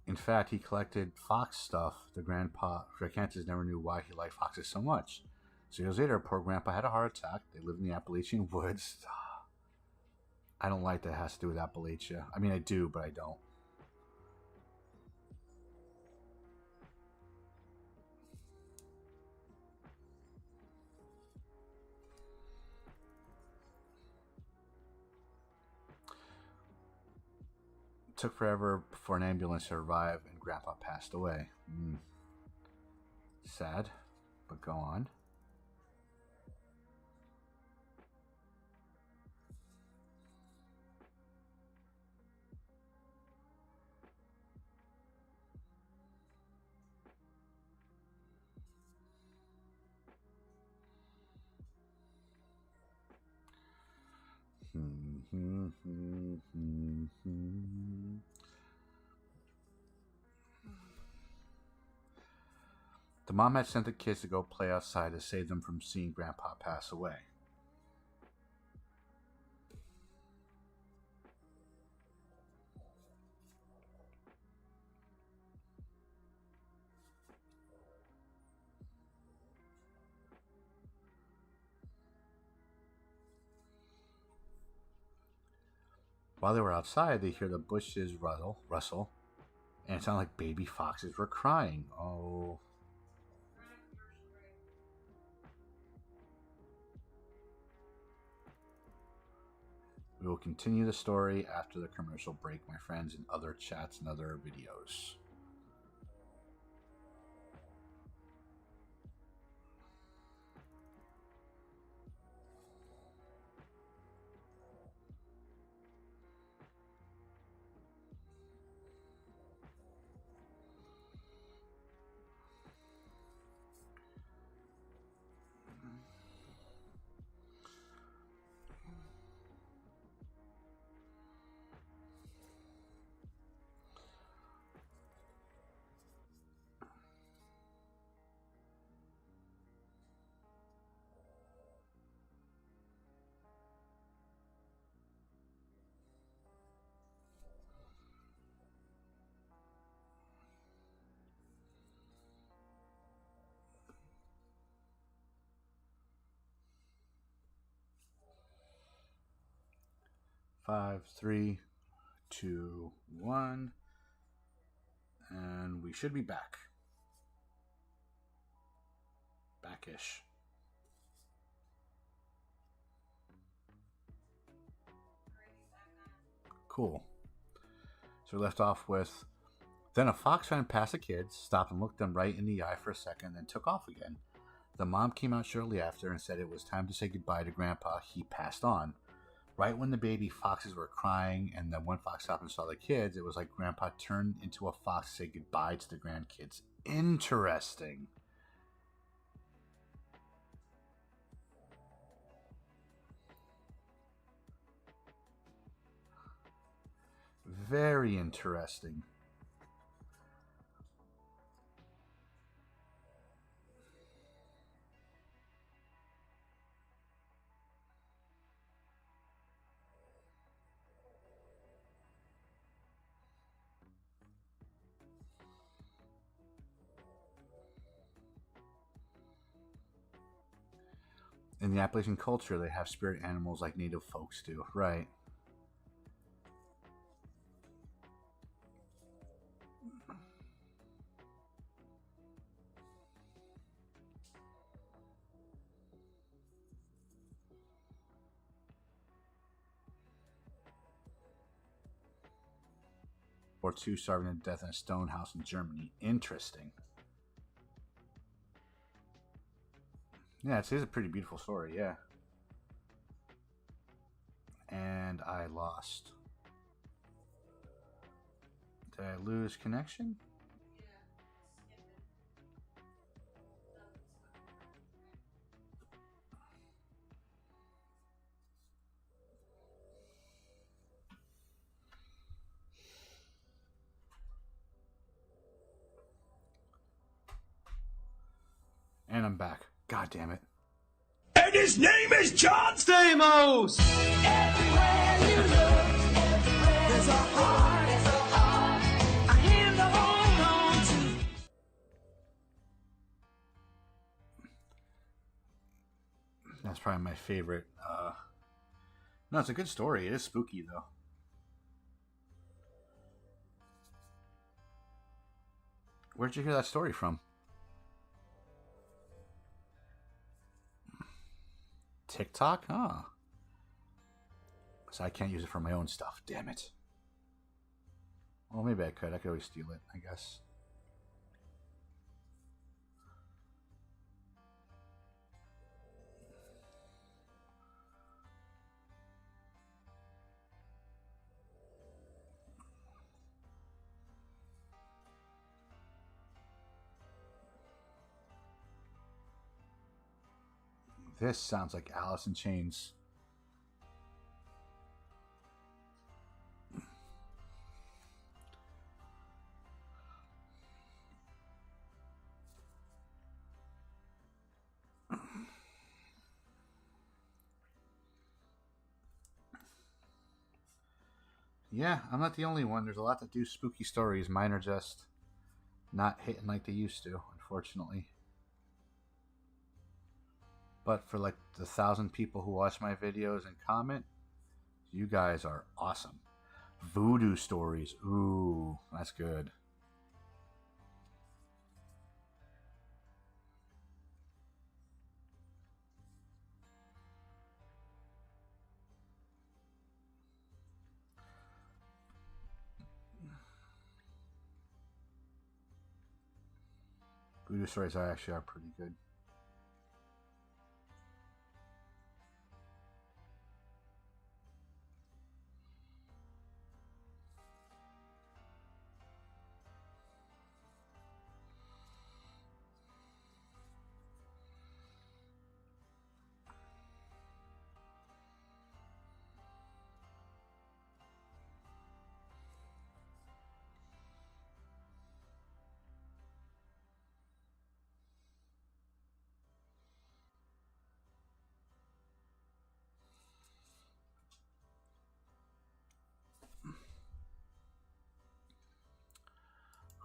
In fact, he collected fox stuff. The grandpa, Dracantis never knew why he liked foxes so much. So years later, poor Grandpa had a heart attack. They lived in the Appalachian woods. I don't like that it has to do with Appalachia. I mean, I do, but I don't. It took forever for an ambulance to arrive, and Grandpa passed away. Sad, but go on. The mom had sent the kids to go play outside to save them from seeing Grandpa pass away. While they were outside, they hear the bushes rustle, and it sounded like baby foxes were crying. Oh. We will continue the story after the commercial break, my friends, in other chats and other videos. Five, three, two, one, and we should be back. Backish. Cool. So we left off with Then a fox ran past the kids, stopped and looked them right in the eye for a second, then took off again. The mom came out shortly after and said it was time to say goodbye to Grandpa. He passed on. Right when the baby foxes were crying and the one fox stopped and saw the kids, it was like Grandpa turned into a fox to say goodbye to the grandkids. Interesting. Very interesting. In the Appalachian culture, they have spirit animals like native folks do. Right. Or two starving to death in a stone house in Germany. Interesting. Yeah, it is a pretty beautiful story, yeah. And I lost. Did I lose connection? And I'm back. God damn it. And his name is John Stamos! Everywhere you look, there's a heart, a hand to hold on to. That's probably my favorite. No, it's a good story. It is spooky, though. Where'd you hear that story from? TikTok? Huh. So I can't use it for my own stuff. Damn it. Well, maybe I could. I could always steal it, I guess. This sounds like Alice in Chains. Yeah, I'm not the only one. There's a lot that do spooky stories. Mine are just not hitting like they used to, unfortunately. But for like the 1,000 people who watch my videos and comment, you guys are awesome. Voodoo stories. Ooh, that's good. Voodoo stories actually are pretty good.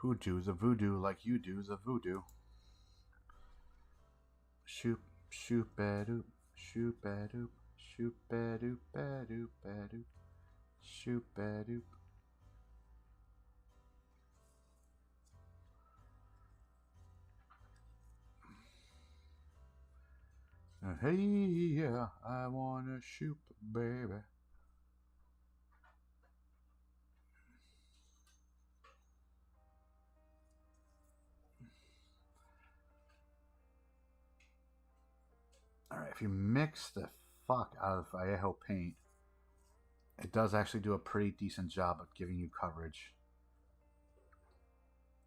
Who do the voodoo like you do the voodoo? Shoop, shoop, ba-doop, shoop, ba-doop, shoop, ba-doop, ba-doop, ba-doop, shoop, ba-doop. Hey, yeah, I wanna shoot, baby. Alright, if you mix the fuck out of Vallejo paint, it does actually do a pretty decent job of giving you coverage.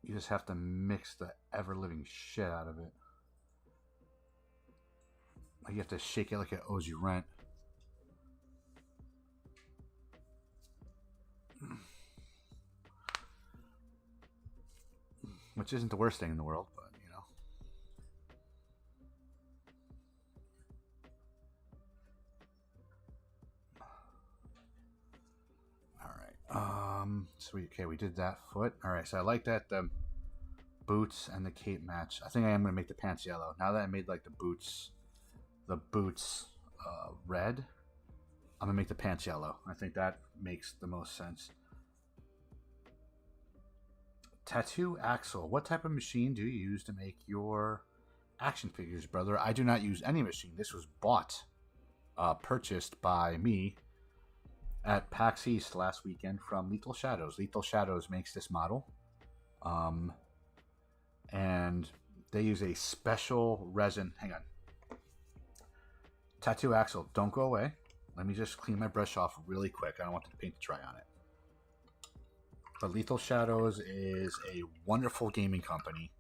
You just have to mix the ever-living shit out of it. Like you have to shake it like it owes you rent. Which isn't the worst thing in the world, but you know. Alright. Sweet. Okay, we did that foot. Alright, so I like that the boots and the cape match. I think I am gonna make the pants yellow. Now that I made like the boots red, I'm gonna make the pants yellow. I think that makes the most sense. Tattoo Axle. What type of machine do you use to make your action figures, brother? I do not use any machine. This was purchased by me at PAX East last weekend from Lethal Shadows. Lethal Shadows makes this model. And they use a special resin. Hang on. Tattoo Axle, don't go away. Let me just clean my brush off really quick. I don't want the paint to dry on it. But Lethal Shadows is a wonderful gaming company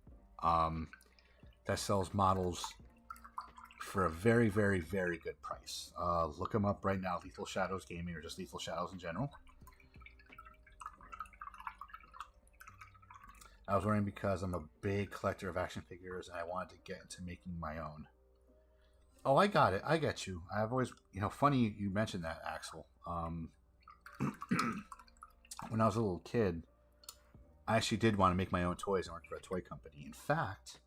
that sells models for a very, very, very good price. Look them up right now, Lethal Shadows Gaming, or just Lethal Shadows in general. I was wondering because I'm a big collector of action figures and I wanted to get into making my own. Oh, I got it. I get you. I've always, funny you mentioned that, Axel. When I was a little kid, I actually did want to make my own toys and work for a toy company. In fact,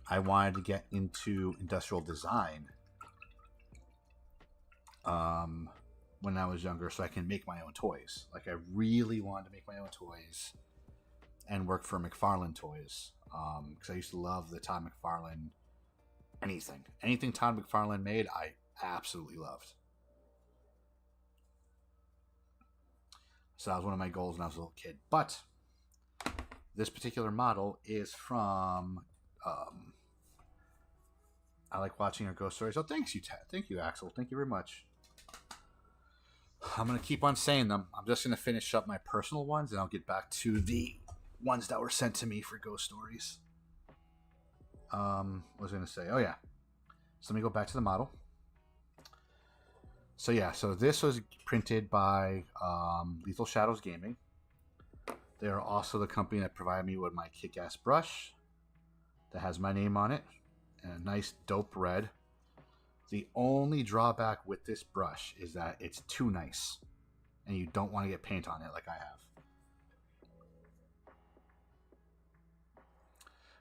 I wanted to get into industrial design when I was younger so I can make my own toys. Like, I really wanted to make my own toys and work for McFarlane Toys because I used to love the Todd McFarlane anything Todd McFarlane made. I absolutely loved. So that was one of my goals when I was a little kid. But this particular model is from I like watching our ghost stories. Oh, thanks you, thank you, Axel. Thank you very much. I'm gonna keep on saying them. I'm just gonna finish up my personal ones, and I'll get back to the ones that were sent to me for ghost stories. What was I gonna say? Oh yeah. So let me go back to the model. So yeah, so this was printed by Lethal Shadows Gaming. They are also the company that provided me with my kick-ass brush that has my name on it and a nice dope red. The only drawback with this brush is that it's too nice and you don't want to get paint on it like I have.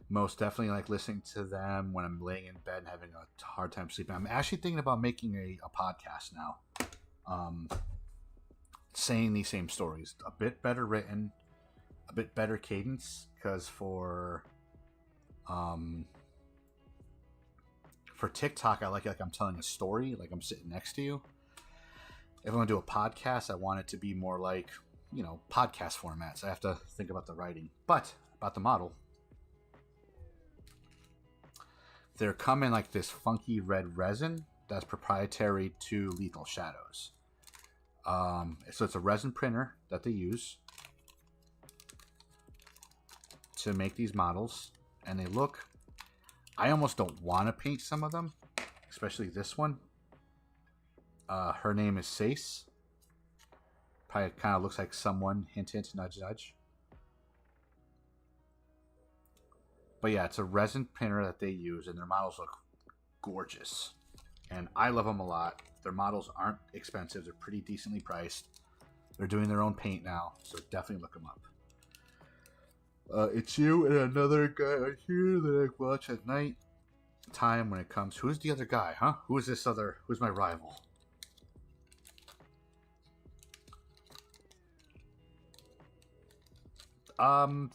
Most definitely like listening to them when I'm laying in bed and having a hard time sleeping. I'm actually thinking about making a podcast now. Saying these same stories. A bit better written, a bit better cadence, because for TikTok, I like it like I'm telling a story, like I'm sitting next to you. If I'm going to do a podcast, I want it to be more like, podcast formats. I have to think about the writing. But about the model, they're coming like this funky red resin that's proprietary to Lethal Shadows. So it's a resin printer that they use to make these models, and they look, I almost don't want to paint some of them, especially this one. Her name is Sace. Probably kind of looks like someone, hint hint, nudge nudge. But yeah, it's a resin printer that they use, and their models look gorgeous. And I love them a lot. Their models aren't expensive. They're pretty decently priced. They're doing their own paint now, so definitely look them up. It's you and another guy here that I watch at night time when it comes. Who's the other guy, huh? Who's my rival?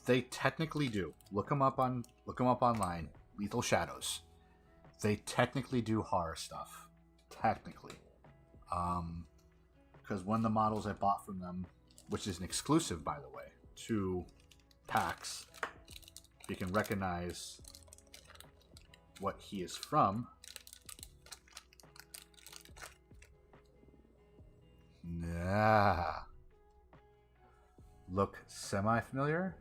They technically do. Look them up online. Lethal Shadows. They technically do horror stuff. Technically. Because one of the models I bought from them, which is an exclusive, by the way, to PAX, you can recognize what he is from. Yeah. Look semi-familiar?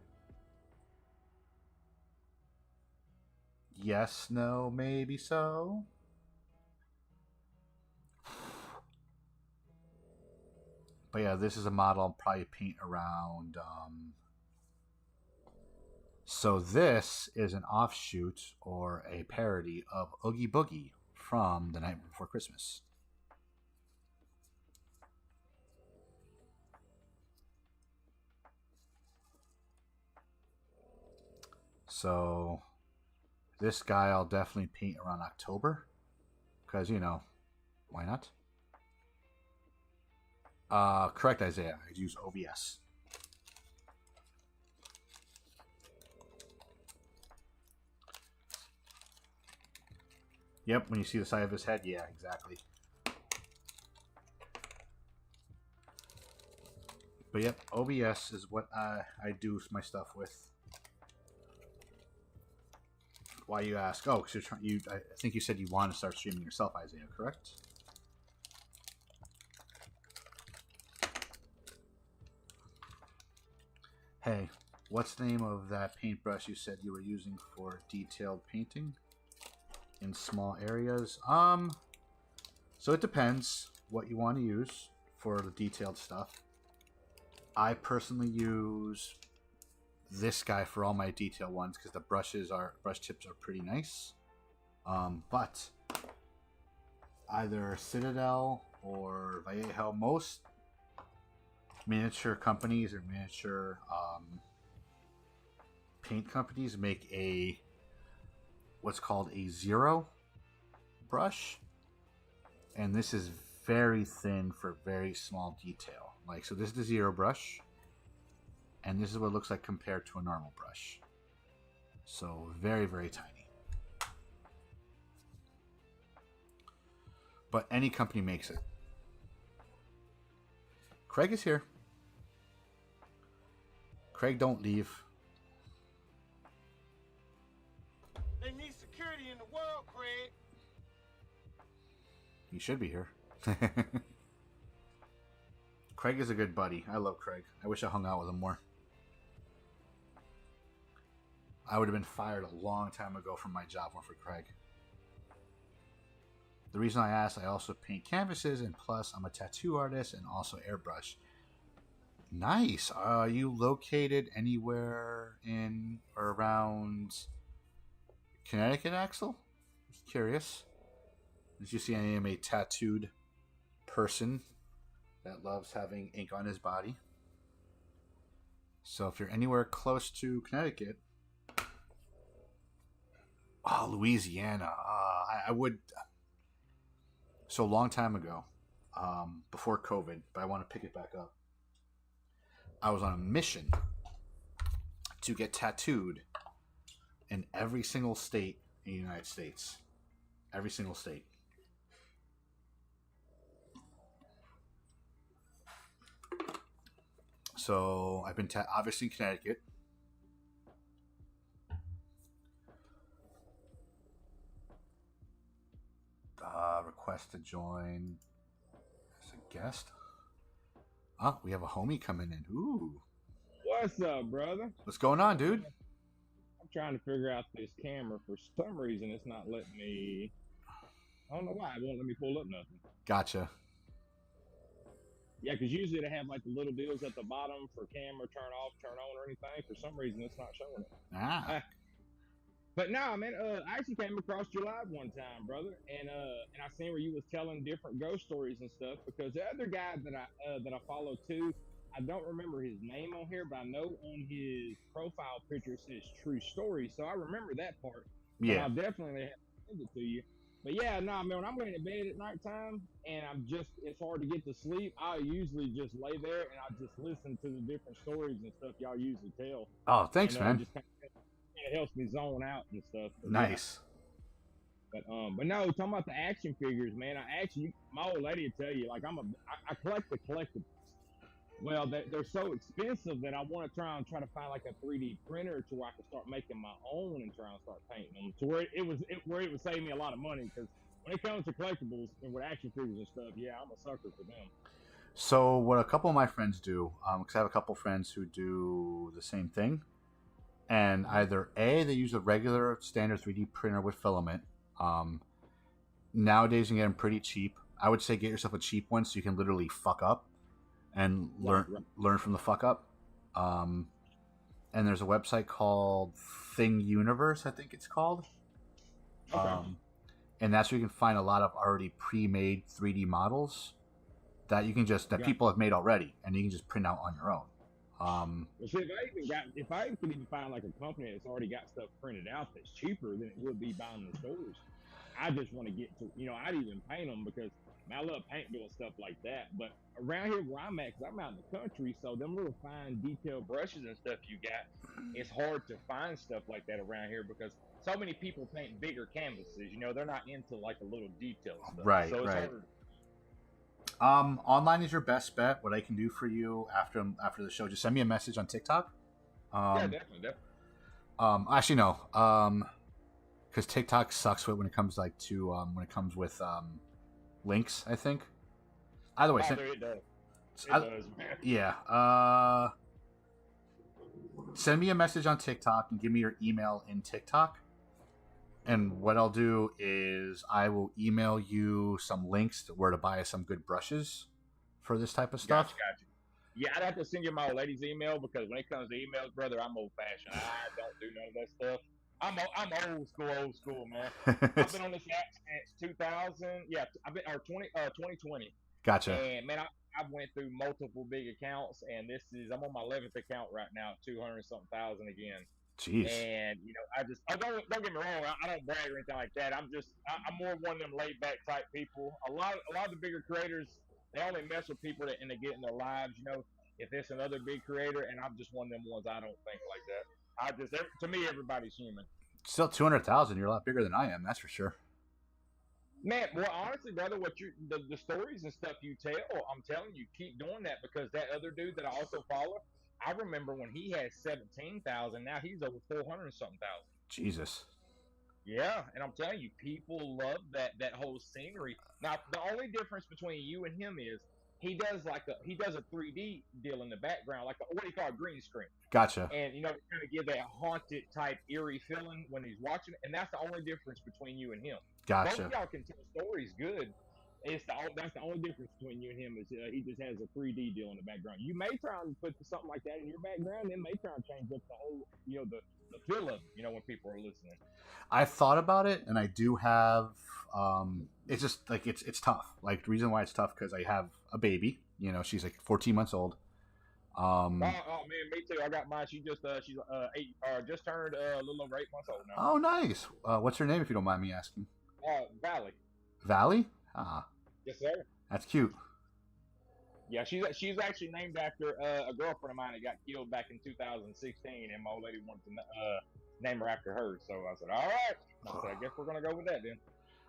Yes, no, maybe so. But yeah, this is a model I'll probably paint around. So this is an offshoot or a parody of Oogie Boogie from The Night Before Christmas. So this guy I'll definitely paint around October. Because, you know, why not? Correct, Isaiah. I use OBS. Yep, when you see the side of his head, yeah, exactly. But yep, OBS is what I do my stuff with. Why you ask? Oh, because I think you said you want to start streaming yourself, Isaiah. Correct? Hey, what's the name of that paintbrush you said you were using for detailed painting in small areas? So it depends what you want to use for the detailed stuff. I personally use this guy for all my detail ones because the brush tips are pretty nice. But either Citadel or Vallejo, most miniature companies or miniature paint companies make what's called a zero brush, and this is very thin for very small detail. Like, so this is the zero brush, and this is what it looks like compared to a normal brush. So very, very tiny. But any company makes it. Craig is here. Craig, don't leave. They need security in the world, Craig. He should be here. Craig is a good buddy. I love Craig. I wish I hung out with him more. I would have been fired a long time ago from my job for Craig. The reason I asked, I also paint canvases, and plus I'm a tattoo artist and also airbrush. Nice. Are you located anywhere in or around Connecticut, Axel? Just curious. As you see, I am a tattooed person that loves having ink on his body. So if you're anywhere close to Connecticut, Louisiana, I would. So a long time ago, before COVID, but I want to pick it back up. I was on a mission to get tattooed in every single state in the United States. Every single state. So I've been obviously in Connecticut. Request to join as a guest. Oh, we have a homie coming in. Ooh. What's up, brother? What's going on, dude? I'm trying to figure out this camera. For some reason, it's not letting me. I don't know why. It won't let me pull up nothing. Gotcha. Yeah, because usually they have like the little deals at the bottom for camera turn off, turn on, or anything. For some reason, it's not showing it. But nah, man. I actually came across your live one time, brother, and I seen where you was telling different ghost stories and stuff. Because the other guy that I follow too, I don't remember his name on here, but I know on his profile picture it says True Story, so I remember that part. Yeah. But I'll definitely have to send it to you. But yeah, nah, man. When I'm going to bed at nighttime and it's hard to get to sleep, I usually just lay there and I just listen to the different stories and stuff y'all usually tell. Oh, thanks, and, man. Just it helps me zone out and stuff. Nice. Yeah. But no, talking about the action figures, man. My old lady will tell you, like I collect the collectibles. Well, they're so expensive that I want to try to find like a 3D printer to where I can start making my own and try and start painting them. To where it would save me a lot of money, because when it comes to collectibles and with action figures and stuff, yeah, I'm a sucker for them. So what a couple of my friends do, because I have a couple friends who do the same thing, and either A, they use a regular standard 3D printer with filament. Um, Nowadays you can get them pretty cheap. I would say get yourself a cheap one so you can literally fuck up and learn from the fuck up. Um, and there's a website called Thing Universe, I think it's called. Okay. And that's where you can find a lot of already pre-made 3D models that you can just people have made already, and you can just print out on your own. Well, see, if I could even find like a company that's already got stuff printed out that's cheaper than it would be buying the stores, I just want to get to, I'd even paint them because I love paint doing stuff like that. But around here where I'm at, because I'm out in the country, so them little fine detailed brushes and stuff you got, it's hard to find stuff like that around here because so many people paint bigger canvases. They're not into like a little detail stuff. Right, so it's right. Harder. Online is your best bet. What I can do for you after the show, just send me a message on TikTok. Yeah, definitely. Actually, no. Because TikTok sucks when it comes when it comes with links. I think. Either way, it does. It does, man. Yeah. Send me a message on TikTok and give me your email in TikTok. And what I'll do is I will email you some links to where to buy some good brushes for this type of stuff. Gotcha. Yeah, I'd have to send you my old lady's email because when it comes to emails, brother, I'm old fashioned. I don't do none of that stuff. I'm old school, man. I've been on this app since 2000. Yeah, I've been 2020. Gotcha. And man, I went through multiple big accounts, and I'm on my 11th account right now, 200 something thousand again. Jeez. And I just don't get me wrong, I don't brag or anything like that. I'm more one of them laid back type people. A lot of the bigger creators, they only mess with people and they get in their lives. If it's another big creator, and I'm just one of them ones. I don't think like that. To me, everybody's human. Still 200,000. You're a lot bigger than I am. That's for sure. Man, well, honestly, brother, the stories and stuff you tell, I'm telling you, keep doing that because that other dude that I also follow, I remember when he had 17,000. Now he's over 400 something thousand. Jesus. Yeah, and I'm telling you, people love that whole scenery. Now, the only difference between you and him is he does a 3D deal in the background, like what do you call a green screen? Gotcha. And kind of give that haunted type eerie feeling when he's watching it, and that's the only difference between you and him. Gotcha. Both of y'all can tell stories good. That's the only difference between you and him is he just has a 3D deal in the background. You may try and put something like that in your background, and may try and change up the whole, the feel of it, when people are listening. I've thought about it, and I do have. It's just like it's tough. Like the reason why it's tough because I have a baby. She's like 14 months old. Oh man, me too. I got mine. She's just turned a little over 8 months old now. Oh, nice. What's her name, if you don't mind me asking? Valley. Valley? Ah. Yes, sir. That's cute. Yeah, she's actually named after a girlfriend of mine that got killed back in 2016, and my old lady wanted to name her after her. So I said, all right. I guess we're gonna go with that then.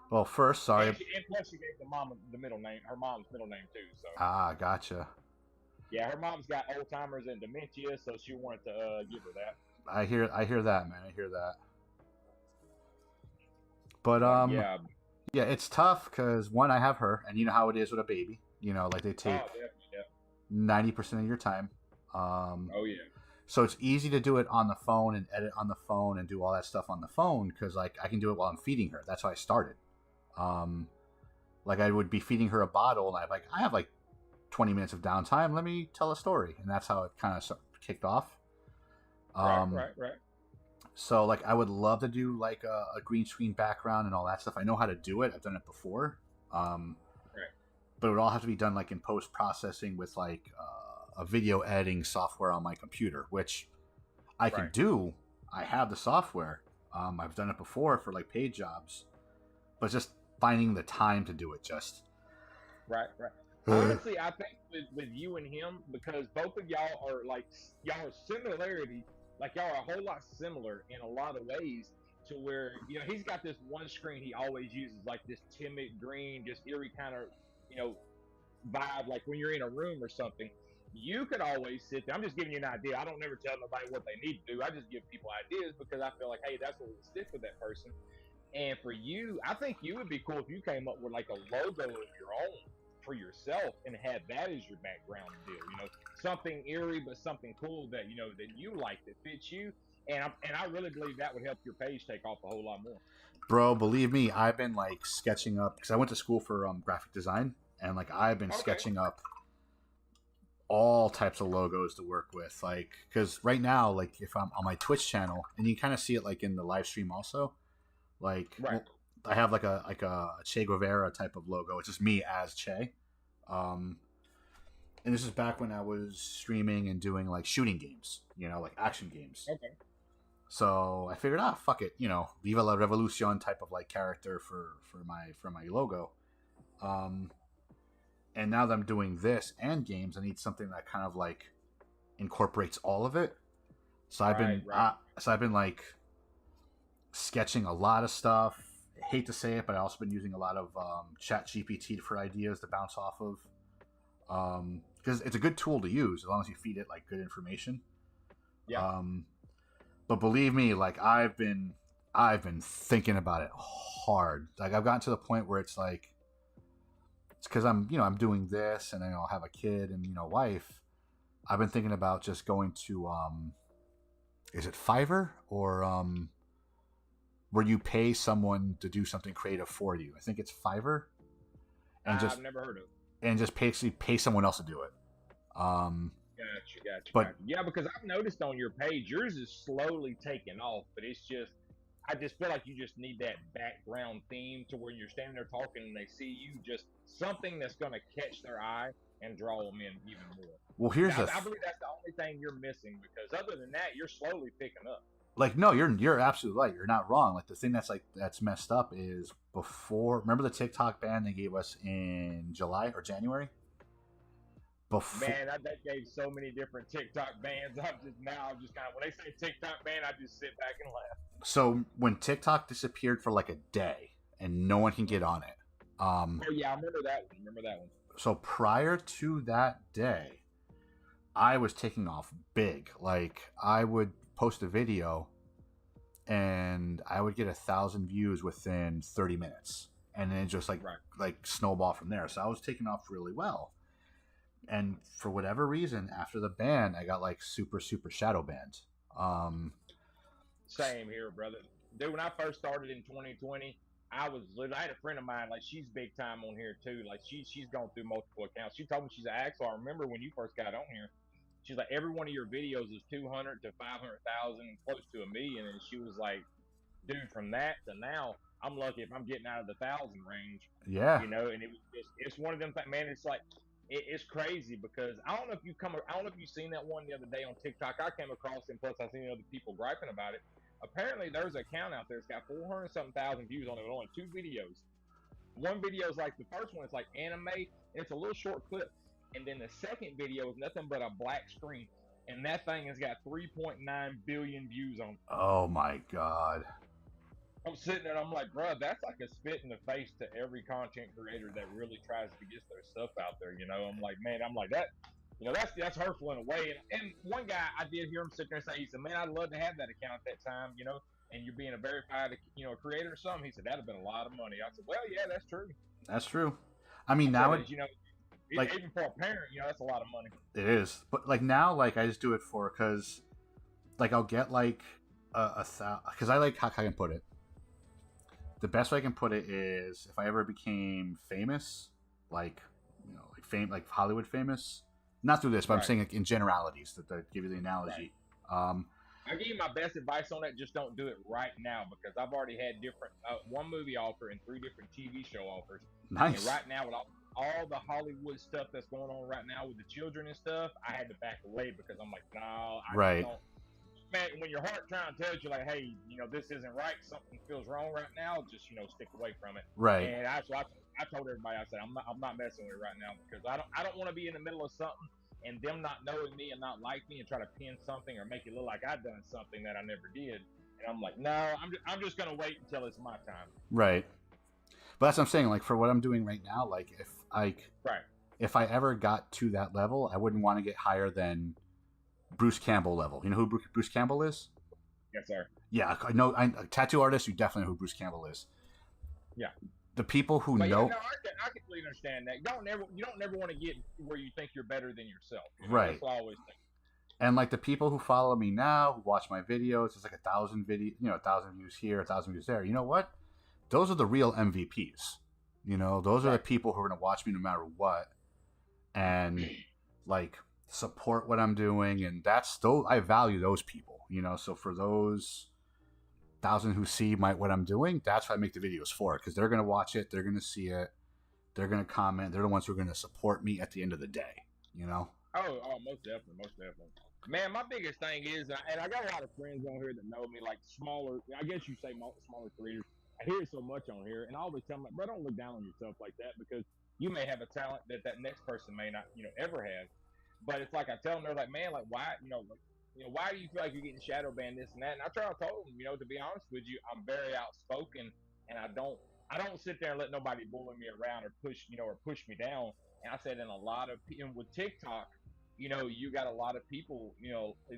Well, first, sorry. And plus, she gave her mom's middle name too. So. Ah, gotcha. Yeah, her mom's got Alzheimer's and dementia, so she wanted to give her that. I hear that, man. I hear that. But yeah, it's tough because one, I have her, and you know how it is with a baby. Like they take 90% of your time. Oh yeah. So it's easy to do it on the phone and edit on the phone and do all that stuff on the phone because like I can do it while I'm feeding her. That's how I started. Like I would be feeding her a bottle, and I have 20 minutes of downtime. Let me tell a story, and that's how it kind of kicked off. Right. So like I would love to do like a green screen background and all that stuff. I know how to do it. I've done it before. But it would all have to be done like in post processing with like a video editing software on my computer, which I can do. I have the software. I've done it before for like paid jobs, but just finding the time to do it just. Right. Honestly, I think with you and him, because both of y'all are similarity, like y'all are a whole lot similar in a lot of ways to where, he's got this one screen he always uses, like this timid green, just eerie kind of, vibe, like when you're in a room or something. You could always sit there. I'm just giving you an idea. I don't never tell nobody what they need to do. I just give people ideas because I feel like, hey, that's what will stick with that person. And for you, I think you would be cool if you came up with like a logo of your own. for yourself and have that as your background deal. You know, something eerie but something cool that that you like that fits you. And I really believe that would help your page take off a whole lot more. Bro, believe me, I've been like sketching up because I went to school for graphic design, and like I've been sketching up all types of logos to work with. Like, because right now, like if I'm on my Twitch channel, and you kind of see it like in the live stream also, like I have like a Che Guevara type of logo. It's just me as Che. And this is back when I was streaming and doing like shooting games, like action games. Okay. So I figured, fuck it, Viva la Revolucion type of like character for my logo. And now that I'm doing this and games, I need something that kind of like incorporates all of it. So I've been like sketching a lot of stuff. I hate to say it, but I also been using a lot of Chat GPT for ideas to bounce off of. Because it's a good tool to use as long as you feed it like good information. Yeah. But believe me, like I've been thinking about it hard. Like I've gotten to the point where it's like, it's because I'm doing this and then I'll have a kid and wife. I've been thinking about just going to is it Fiverr or where you pay someone to do something creative for you? I think it's Fiverr. And I've never heard of it. And just basically pay someone else to do it. Gotcha. Yeah, because I've noticed on your page, yours is slowly taking off, but it's just, I just feel like you just need that background theme to where you're standing there talking and they see you, just something that's going to catch their eye and draw them in even more. Well, I believe that's the only thing you're missing, because other than that, you're slowly picking up. Like, no, you're absolutely right. You're not wrong. Like the thing that's messed up is remember the TikTok ban they gave us in July or January? Man, that gave so many different TikTok bans. I'm just kind of, when they say TikTok ban, I just sit back and laugh. So when TikTok disappeared for like a day and no one can get on it. Oh yeah, I remember that one. So prior to that day, I was taking off big. Like I would post a video and I would get 1,000 views within 30 minutes. And then just like snowball from there. So I was taking off really well. And for whatever reason, after the ban, I got like super shadow banned. Same here, brother. Dude, when I first started in 2020, I had a friend of mine, like she's big time on here too. Like she's gone through multiple accounts. She told me, she's an Axel. I remember when you first got on here, she's like, every one of your videos is 200 to 500,000, close to 1 million. And she was like, dude, from that to now, I'm lucky if I'm getting out of the 1,000 range. Yeah. And it was just, it's one of them things, man. It's like, it's crazy because I don't know if you've seen that one the other day on TikTok. I came across it, and plus I've seen other people griping about it. Apparently, there's an account out there that's got 400-something thousand views on it with only 2 videos. One video is like, the first one is like anime, and it's a little short clip. And then the second video is nothing but a black screen. And that thing has got 3.9 billion views on it. Oh my God. I'm sitting there and I'm like, bro, that's like a spit in the face to every content creator that really tries to get their stuff out there. I'm like, man, that, that's hurtful in a way. And one guy, I did hear him sit there and say, he said, man, I'd love to have that account at that time, and you're being a verified, creator or something. He said, that'd have been a lot of money. I said, well, yeah, that's true. That's true. I mean, now like, even for a parent, that's a lot of money. It is. But like now, like I just do it because like I'll get like because I like how I can put it. The best way I can put it is if I ever became famous, like like Hollywood famous, not through this, but I'm saying like in generalities to give you the analogy. I'll give you my best advice on that. Just don't do it right now because I've already had different one movie offer and 3 different TV show offers. Nice. And right now with all the Hollywood stuff that's going on right now with the children and stuff, I had to back away because I'm like, no, I don't. Man, when your heart trying to tell you, like, hey, this isn't right, something feels wrong right now, just, stick away from it. Right. And I told everybody, I said, I'm not messing with it right now because I don't want to be in the middle of something and them not knowing me and not like me and try to pin something or make it look like I've done something that I never did. And I'm like, no, I'm just going to wait until it's my time. Right. But that's what I'm saying. Like, for what I'm doing right now, like, if I ever got to that level, I wouldn't want to get higher than Bruce Campbell level. You know who Bruce Campbell is? Yes, sir. Yeah, I know. A tattoo artist, you definitely know who Bruce Campbell is. Yeah. the people who But yeah, know, no, I completely understand that. You don't never want to get where you think you're better than yourself. right? That's what I always think. And like the people who follow me now, who watch my videos, it's like 1,000 views here, 1,000 views there. You know what? Those are the real MVPs. Those are the people who are going to watch me no matter what, and like support what I'm doing, and that's those. I value those people. So for those 1,000 who see what I'm doing, that's what I make the videos for, because they're going to watch it, they're going to see it, they're going to comment, they're the ones who are going to support me at the end of the day. Oh, most definitely. Man, my biggest thing is, and I got a lot of friends on here that know me, like smaller. I guess you say smaller creators. I hear it so much on here, and I always tell them, like, bro, don't look down on yourself like that, because you may have a talent that next person may not, ever have. But it's like I tell them, they're like, man, like why, why do you feel like you're getting shadow banned, this and that? And I try to tell them, to be honest with you, I'm very outspoken, and I don't sit there and let nobody bully me around or push me down. And I said, in a lot of people with TikTok, you got a lot of people,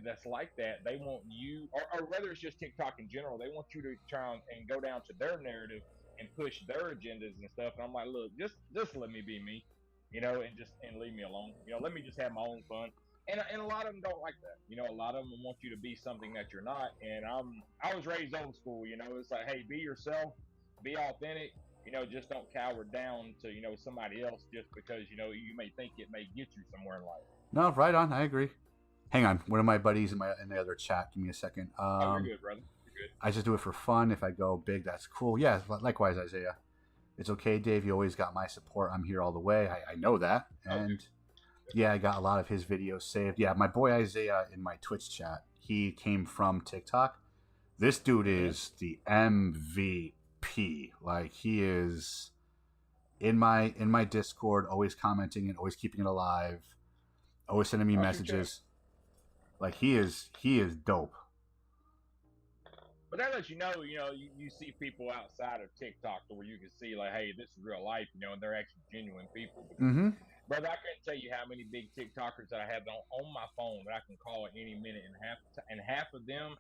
that's like that. They want you, or whether it's just TikTok in general, they want you to try and go down to their narrative and push their agendas and stuff. And I'm like, look, just let me be me, and leave me alone. Let me just have my own fun. And a lot of them don't like that. A lot of them want you to be something that you're not. And I was raised old school. It's like, hey, be yourself, be authentic. Just don't cower down to somebody else just because you may think it may get you somewhere in life. No, right on. I agree. Hang on, one of my buddies in the other chat. Give me a second. You're good, brother. You're good. I just do it for fun. If I go big, that's cool. Yeah, likewise, Isaiah. It's okay, Dave. You always got my support. I'm here all the way. I know that. And yeah, I got a lot of his videos saved. Yeah, my boy Isaiah in my Twitch chat, he came from TikTok. This dude is the MVP. Like, he is in my Discord, always commenting and always keeping it alive. Always sending me messages. Like, he is dope. But that lets you know, you see people outside of TikTok where you can see, like, hey, this is real life, and they're actually genuine people. Mm-hmm. Brother, I couldn't tell you how many big TikTokers that I have on my phone that I can call at any minute, and half of them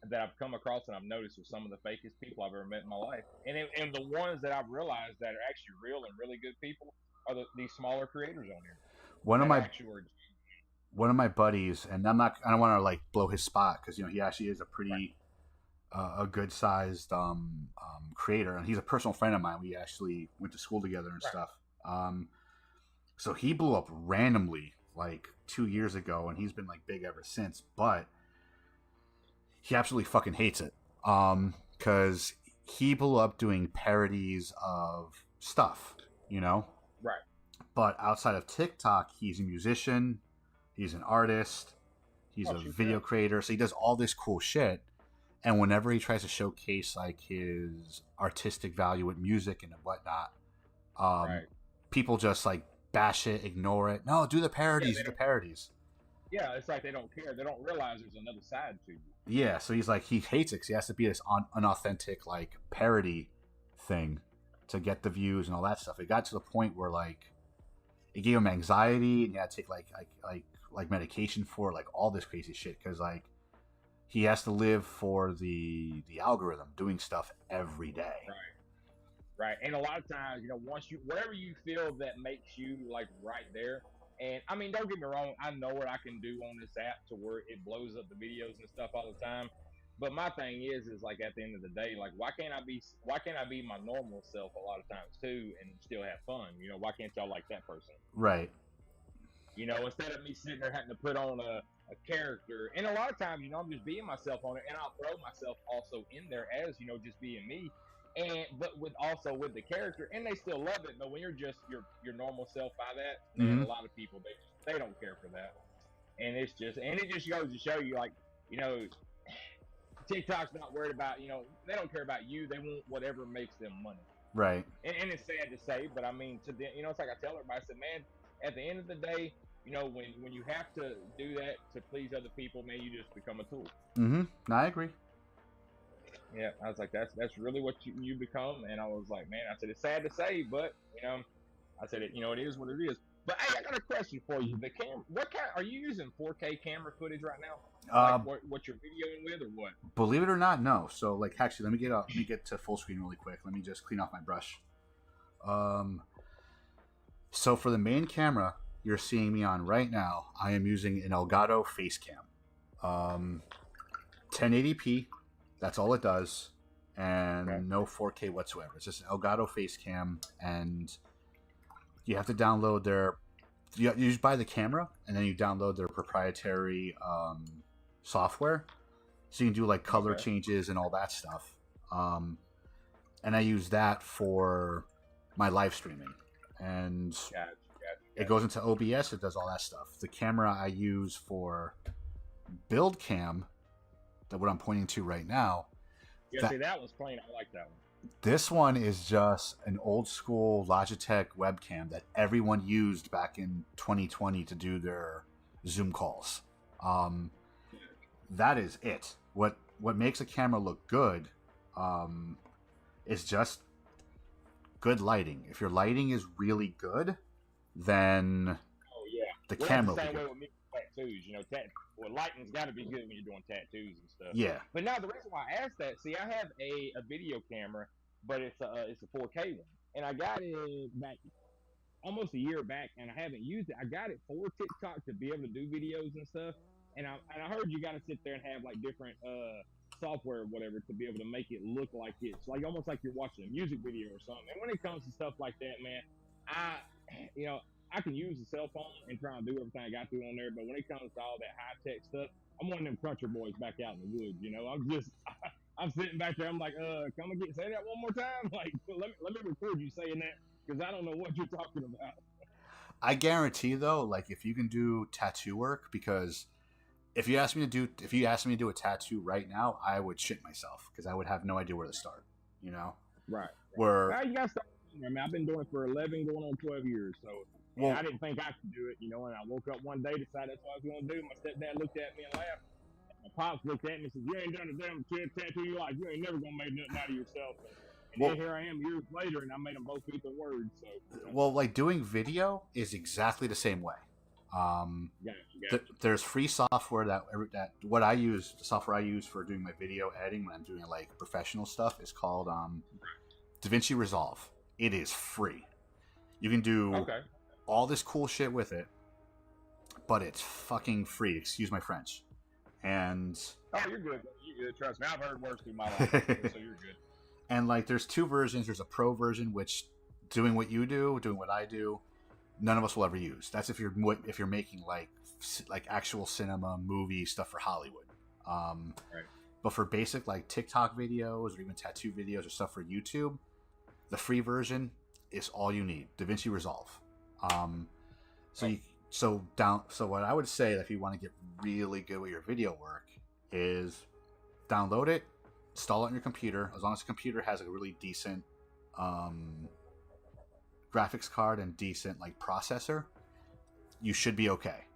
that I've come across and I've noticed are some of the fakest people I've ever met in my life. And the ones that I've realized that are actually real and really good people are these smaller creators on here. One of my buddies, and I don't want to like blow his spot, because he actually is a pretty a good sized creator, and he's a personal friend of mine. We actually went to school together and stuff. So he blew up randomly like 2 years ago, and he's been like big ever since. But he absolutely fucking hates it, because he blew up doing parodies of stuff, Right. But outside of TikTok, he's a musician, he's an artist, he's a video creator, so he does all this cool shit. And whenever he tries to showcase like his artistic value with music and whatnot, people just like bash it, ignore it. No, do the parodies, Yeah, it's like they don't care. They don't realize there's another side to you. Yeah, so he's like, he hates it because he has to be this unauthentic like parody thing to get the views and all that stuff. It got to the point where like it gave him anxiety, and he had to take like medication for like all this crazy shit, because like he has to live for the algorithm, doing stuff every day. Right. And a lot of times, whatever you feel that makes you like right there. And I mean, don't get me wrong, I know what I can do on this app to where it blows up the videos and stuff all the time. But my thing is like, at the end of the day, like, why can't I be my normal self a lot of times too and still have fun? Why can't y'all like that person? Right. Instead of me sitting there having to put on a character. And a lot of times, I'm just being myself on it, and I'll throw myself also in there as, just being me. But with the character, and they still love it. But when you're just your normal self by that, man, a lot of people they don't care for that. And it just goes to show you, like, TikTok's not worried about, they don't care about you. They want whatever makes them money. Right. And it's sad to say, but I mean, to them, it's like I tell everybody, I said, man, at the end of the day, when you have to do that to please other people, man, you just become a tool. Mm-hmm. I agree. Yeah, I was like, that's really what you become. And I was like, man, I said, it's sad to say, but I said, it is what it is. But hey, I got a question for you. The camera, are you using 4K camera footage right now? Like what you're videoing with, or what? Believe it or not, no. So like, actually, let me get to full screen really quick. Let me just clean off my brush. So for the main camera you're seeing me on right now, I am using an Elgato face cam. 1080p, that's all it does, and no 4K whatsoever. It's just an Elgato face cam, and you have to download their. You just buy the camera, and then you download their proprietary software, so you can do like color changes and all that stuff. And I use that for my live streaming, and it goes into OBS. It does all that stuff. The camera I use for build cam, that what I'm pointing to right now. Yeah, see, that was plain. I like that one. This one is just an old school Logitech webcam that everyone used back in 2020 to do their Zoom calls. That is it. What makes a camera look good is just good lighting. If your lighting is really good, then the camera will be good. Tattoos, you know, lighting's got to be good when you're doing tattoos and stuff. Yeah. But now the reason why I asked that, see, I have a video camera, but it's a 4K one, and I got it back almost a year back, and I haven't used it. I got it for TikTok to be able to do videos and stuff, and I heard you got to sit there and have like different software or whatever to be able to make it look like it's like almost like you're watching a music video or something. And when it comes to stuff like that, man, I can use the cell phone and try and do everything I got to on there, but when it comes to all that high-tech stuff, I'm one of them country boys back out in the woods, you know? I'm sitting back there, I'm like, come and say that one more time? Like, let me record you saying that, because I don't know what you're talking about. I guarantee, though, like, if you can do tattoo work, because if you asked me to do a tattoo right now, I would shit myself, because I would have no idea where to start, you know? Right. Where you got to start. I mean, I've been doing it for 11, going on 12 years, so... Well, I didn't think I could do it, you know, and I woke up one day, decided that's what I was going to do. My stepdad looked at me and laughed. My pops looked at me and said, you ain't done a damn tattoo in your life. You ain't never going to make nothing out of yourself. And then here I am years later, and I made them both eat the words. So, well, like, doing video is exactly the same way. There's free software that what I use, the software I use for doing my video editing when I'm doing, like, professional stuff is called DaVinci Resolve. It is free. You can do... all this cool shit with it, but it's fucking free. Excuse my French. And you're good. You're good. Trust me, I've heard worse through my life, so you're good. And like, there's two versions. There's a pro version, which doing what you do, doing what I do, none of us will ever use. That's if you're making like actual cinema, movie stuff for Hollywood. But for basic like TikTok videos or even tattoo videos or stuff for YouTube, the free version is all you need. DaVinci Resolve. So what I would say, if you want to get really good with your video work, is download it, install it on your computer. As long as the computer has a really decent graphics card and decent like processor, you should be okay.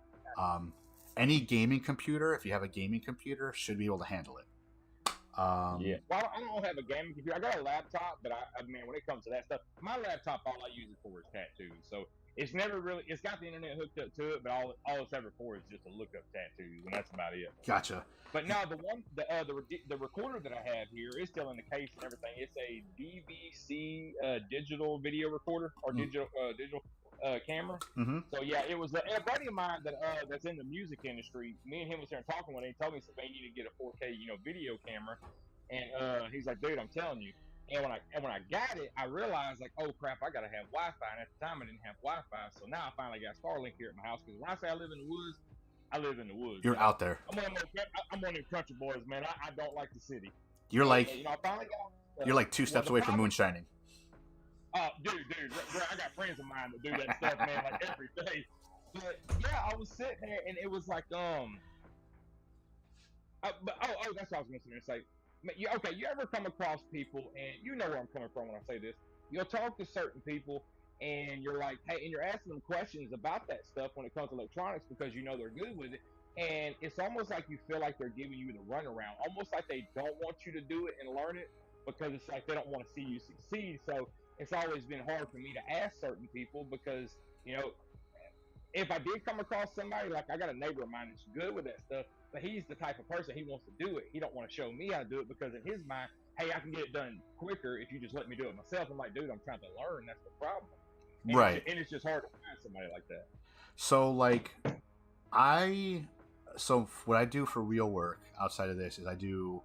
Any gaming computer, if you have a gaming computer, should be able to handle it. Well, I don't have a gaming computer. I got a laptop, but I mean, when it comes to that stuff, my laptop, all I use it for is tattoos. So it's never really, it's got the internet hooked up to it, but all it's ever for is just to look up tattoos, and that's about it. Gotcha. But now the recorder that I have here is still in the case and everything. It's a DVC digital video recorder or digital camera. Mm-hmm. So yeah, it was a buddy of mine that's in the music industry. Me and him was there talking one day. He told me, "Man, you need to get a 4K, video camera." And he's like, "Dude, I'm telling you." And when I got it, I realized like, oh crap, I gotta have Wi-Fi. And at the time, I didn't have Wi-Fi. So now I finally got Starlink here at my house. Because when I say I live in the woods, I live in the woods. You're out there. I'm one of them country boys, man. I don't like the city. You're like, I finally got, you're like 2 steps away from moonshining. Dude, bro, I got friends of mine that do that stuff, man, like every day. But yeah, I was sitting there and it was like, that's what I was going to say. You ever come across people, and you know where I'm coming from when I say this, you'll talk to certain people, and you're like, hey, and you're asking them questions about that stuff when it comes to electronics because you know they're good with it, and it's almost like you feel like they're giving you the runaround, almost like they don't want you to do it and learn it because it's like they don't want to see you succeed. So it's always been hard for me to ask certain people because, if I did come across somebody, like I got a neighbor of mine that's good with that stuff, but he's the type of person, he wants to do it. He don't want to show me how to do it because in his mind, hey, I can get it done quicker if you just let me do it myself. I'm like, dude, I'm trying to learn. That's the problem. And Right. it's just hard to find somebody like that. So like so what I do for real work outside of this is I do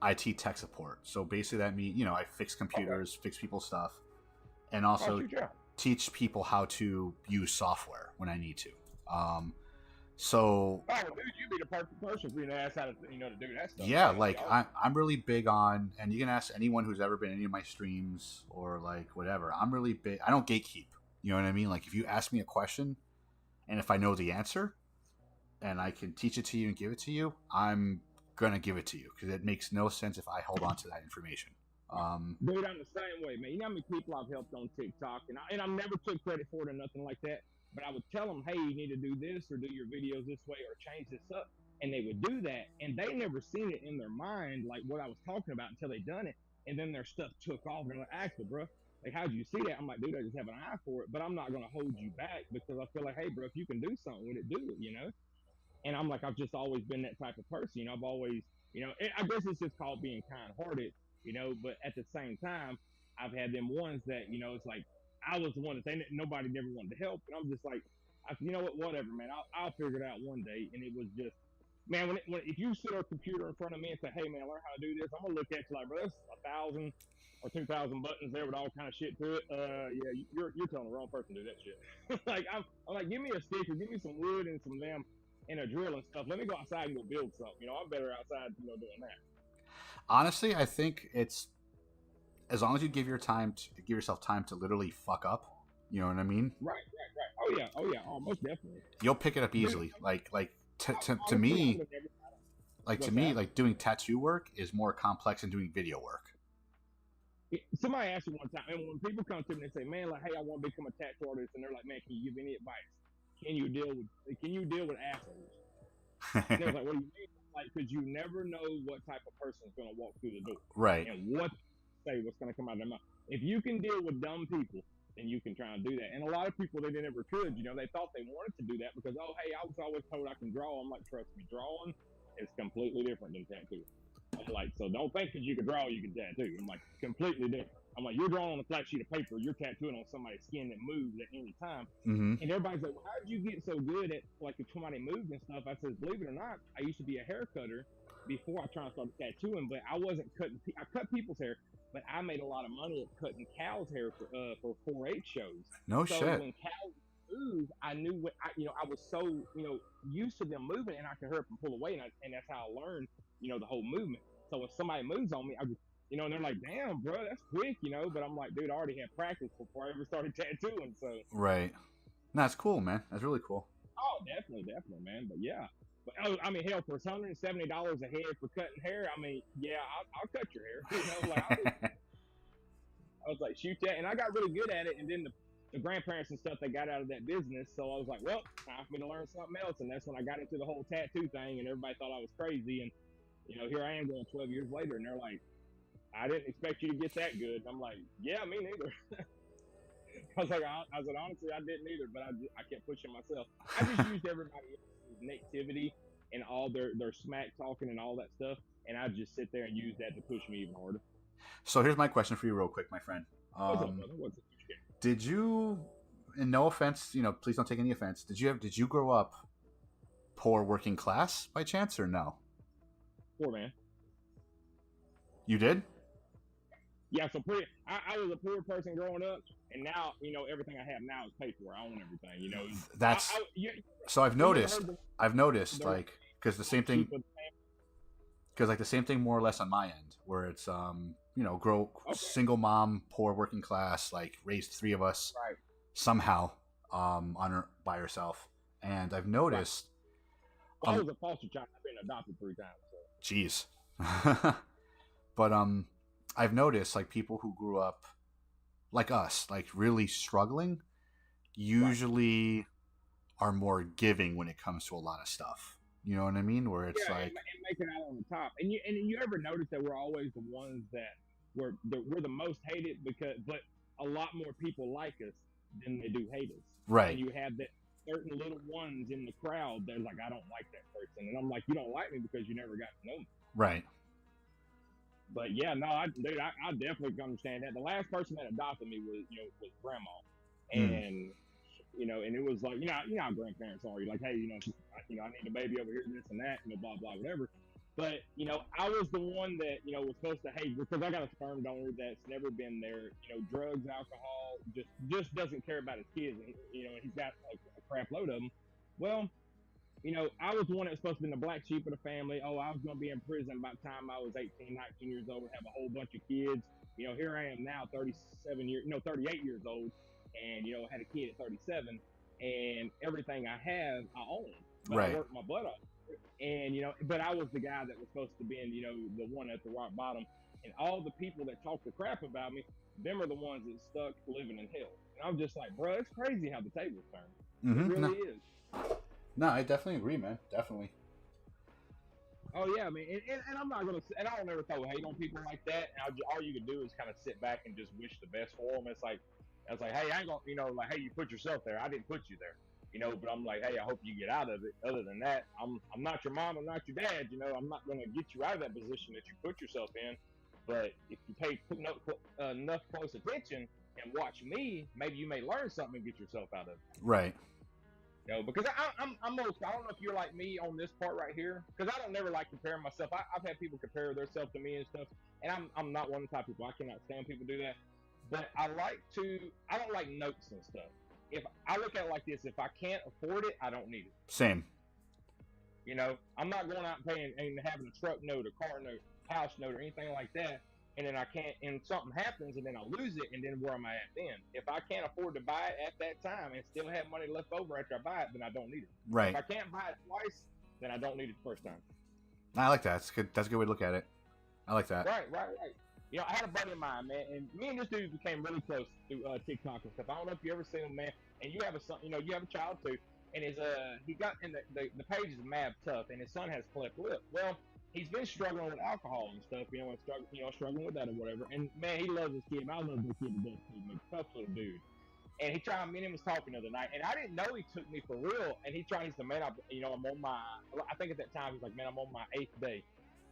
IT tech support. So basically that means, you know, I fix computers, fix people's stuff, and also teach people how to use software when I need to. So dude, you'd be the perfect person for you to ask how to, you know, to do that stuff. Yeah, like I'm really big on, and you can ask anyone who's ever been in any of my streams or like whatever. I'm really big. I don't gatekeep. You know what I mean? Like if you ask me a question, and if I know the answer, and I can teach it to you and give it to you, I'm gonna give it to you because it makes no sense if I hold on to that information. Dude, I'm the same way, man. You know how many people I've helped on TikTok, and I never took credit for it or nothing like that. But I would tell them, hey, you need to do this or do your videos this way or change this up, and they would do that, and they never seen it in their mind like what I was talking about until they done it, and then their stuff took off, and they're like, actually, bro, like how'd you see that? I'm like, dude, I just have an eye for it, but I'm not gonna hold you back because I feel like, hey, bro, if you can do something with it, do it, you know. And I'm like, I've just always been that type of person, you know. I've always, you know, I guess it's just called being kind-hearted, you know. But at the same time, I've had them ones that, you know, it's like I was the one that nobody never wanted to help, and I'm just like, you know what, whatever, man. I'll figure it out one day. And it was just, man, if you sit a computer in front of me and say, hey, man, learn how to do this, I'm gonna look at you like, bro, there's 1,000 or 2,000 buttons there with all kind of shit to it. Yeah, you're telling the wrong person to do that shit. Like I'm like, give me a stick or give me some wood and some damn and a drill and stuff. Let me go outside and go build something. You know, I'm better outside, you know, doing that. Honestly, I think it's as long as you give yourself time to literally fuck up. You know what I mean? Right. Oh yeah, most definitely. You'll pick it up easily. To me, like doing tattoo work is more complex than doing video work. Somebody asked me one time, and when people come to me and say, man, like, hey, I want to become a tattoo artist, and they're like, man, can you give any advice? Can you deal with assholes? And they're like, what do you mean? Like, because you never know what type of person is going to walk through the door, right? And what's going to come out of their mouth. If you can deal with dumb people, then you can try and do that. And a lot of people, they never could. You know, they thought they wanted to do that because, oh, hey, I was always told I can draw. I'm like, trust me, drawing is completely different than tattoo. I'm like, so don't think because you can draw, you can tattoo. I'm like, completely different. I'm like, you're drawing on a flat sheet of paper, you're tattooing on somebody's skin that moves at any time. Mm-hmm. And everybody's like, well, how did you get so good at, like, if somebody moved and stuff? I said, believe it or not, I used to be a hair cutter before I tried to start tattooing, but I wasn't cutting, I cut people's hair, but I made a lot of money at cutting cows' hair for 4-H shows. No so shit. When cows move, I knew what, I was so, used to them moving, and I could hurry up and pull away, and that's how I learned, the whole movement. So if somebody moves on me, I just, and they're like, damn, bro, that's quick, but I'm like, dude, I already had practice before I ever started tattooing, so. Right. That's cool, man. That's really cool. Oh, definitely, man. But yeah. But, I mean, hell, for $170 a head for cutting hair, I mean, yeah, I'll cut your hair. I was like, shoot that. And I got really good at it. And then the grandparents and stuff, they got out of that business. So I was like, well, time for me to learn something else. And that's when I got into the whole tattoo thing. And everybody thought I was crazy. And, here I am going 12 years later. And they're like, I didn't expect you to get that good. I'm like, yeah, me neither. I was like, honestly, I didn't either, but I kept pushing myself. I just used everybody else's negativity and all their smack talking and all that stuff, and I just sit there and use that to push me even harder. So here's my question for you real quick, my friend. What's up, brother? What's up? Did you, and no offense, please don't take any offense, did you grow up poor working class by chance or no? Poor, man. You did? Yeah, so I was a poor person growing up, and now, everything I have now is paid for. I own everything, That's, so I've noticed, like, because the same thing more or less on my end, where it's, single mom, poor working class, like, raised 3 of us right. somehow, by herself. And I've noticed. Right. Well, I was a foster child. I've been adopted 3 times. So. Jeez. But, I've noticed, like, people who grew up like us, like, really struggling, usually are more giving when it comes to a lot of stuff. You know what I mean? Where it's like, and make it out on the top. And you ever notice that we're always the ones that we're the most hated but a lot more people like us than they do hate us. Right. And you have that certain little ones in the crowd that's like, I don't like that person, and I'm like, you don't like me because you never got to know me. Right. But yeah, no, dude, I definitely can understand that. The last person that adopted me was grandma, Mm. and and it was like, how grandparents are. You're like, hey, I need a baby over here, this and that, blah blah whatever. But I was the one that was supposed to, hey, because I got a sperm donor that's never been there. Drugs, alcohol, just doesn't care about his kids, and he's got a crap load of them. Well, I was the one that was supposed to be the black sheep of the family. Oh, I was going to be in prison by the time I was 18, 19 years old, have a whole bunch of kids. Here I am now, 38 years old, and, had a kid at 37, and everything I have, I own. But Right. I worked my butt off. And, but I was the guy that was supposed to be in, the one at the rock bottom. And all the people that talk the crap about me, them are the ones that stuck living in hell. And I'm just like, bro, it's crazy how the tables turn. Mm-hmm. It really is. No, I definitely agree, man. Definitely. Oh yeah, I mean, and I'm not gonna, and I don't ever throw hate on people like that. And all you can do is kind of sit back and just wish the best for them. It's like, hey, I ain't gonna, like, hey, you put yourself there. I didn't put you there, But I'm like, hey, I hope you get out of it. Other than that, I'm not your mom, I'm not your dad. I'm not gonna get you out of that position that you put yourself in. But if you pay enough close attention and watch me, maybe you may learn something and get yourself out of it. Right. Because I'm I don't know if you're like me on this part right here, because I don't never like comparing myself. I've had people compare themselves to me and stuff, and I'm not one of the type of people. I cannot stand people do that. But I don't like notes and stuff. If I look at it like this, if I can't afford it, I don't need it. Same. I'm not going out and paying and having a truck note, a car note, house note, or anything like that. And then I can't, and something happens, and then I lose it, and then where am I at then? If I can't afford to buy it at that time and still have money left over after I buy it, then I don't need it. Right. If I can't buy it twice, then I don't need it the first time. I like that. That's good. That's a good way to look at it. I like that. Right. I had a buddy of mine, man, and me and this dude became really close through TikTok and stuff. I don't know if you ever seen him, man, and you have a son, you have a child too, and he got in the page is mad tough, and his son has cleft lip. Well, he's been struggling with alcohol and stuff, and struggling with that or whatever. And man, he loves his kid. I love this kid to death too, man. Tough little dude. And me and him was talking the other night, and I didn't know he took me for real. And he said, man, I'm on my, I think at that time, he's like, man, I'm on my 8th day.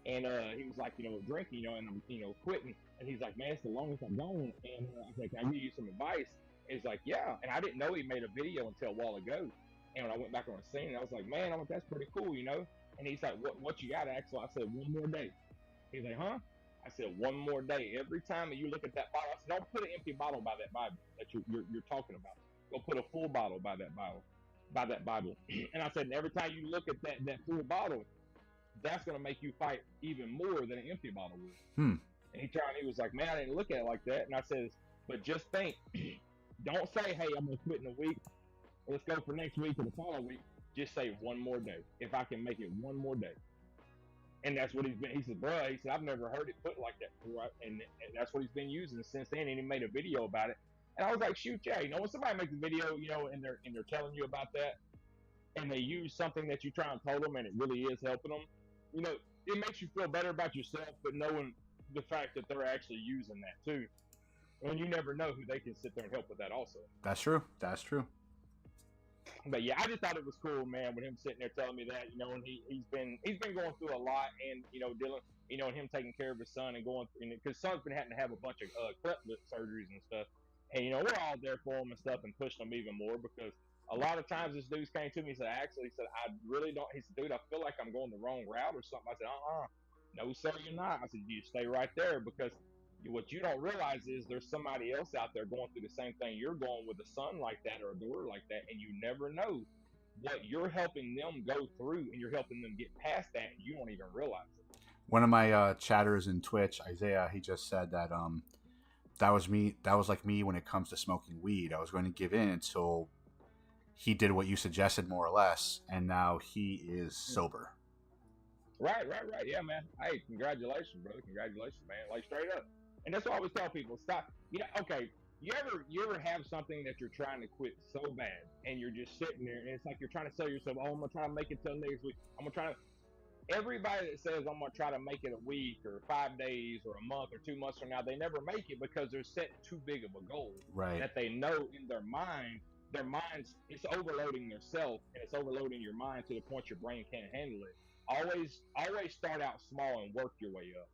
And he was like, drinking, and I'm, quitting. And he's like, man, it's the longest I'm going. And I was like, can I give you some advice? And he's like, yeah. And I didn't know he made a video until a while ago. And when I went back on the scene, I was like, man, that's pretty cool, And he's like, what you got, Axel? I said, one more day. He's like, huh? I said, one more day. Every time that you look at that bottle, I said, don't put an empty bottle by that Bible that you're talking about. Go put a full bottle by that Bible. And I said, and every time you look at that full bottle, that's going to make you fight even more than an empty bottle would. And he was like, man, I didn't look at it like that. And I said, but just think, don't say, hey, I'm going to quit in a week. Let's go for next week or the following week. Just say one more day. If I can make it one more day. And that's what he's been. He said, bro, I've never heard it put like that before. And that's what he's been using since then. And he made a video about it. And I was like, shoot, yeah, when somebody makes a video, and they're telling you about that, and they use something that you try and tell them, and it really is helping them, it makes you feel better about yourself, but knowing the fact that they're actually using that too. And you never know who they can sit there and help with that also. That's true. But yeah, I just thought it was cool, man, with him sitting there telling me that, and he's been going through a lot, and dealing, and him taking care of his son and going, because son's been having to have a bunch of cleft lip surgeries and stuff, and we're all there for him and stuff and pushing him even more, because a lot of times this dude came to me and said, actually, he said, I really don't. He said, dude, I feel like I'm going the wrong route or something. I said, no, sir, you're not. I said, you stay right there, because what you don't realize is there's somebody else out there going through the same thing you're going with a son like that or a daughter like that, and you never know what you're helping them go through, and you're helping them get past that, and you don't even realize it. One of my chatters in Twitch, Isaiah, he just said that that was me. That was like me when it comes to smoking weed. I was going to give in until he did what you suggested, more or less, and now he is sober. Right. Yeah, man. Hey, congratulations, brother. Congratulations, man. Like, straight up. And that's what I always tell people. Stop. Okay. You ever have something that you're trying to quit so bad, and you're just sitting there, and it's like you're trying to sell yourself, oh, I'm going to try to make it till next week. I'm going to try to. Everybody that says, I'm going to try to make it a week or 5 days or a month or 2 months from now, they never make it because they're setting too big of a goal. Right. That they know in their mind their minds, it's overloading their self and it's overloading your mind to the point your brain can't handle it. Always start out small and work your way up.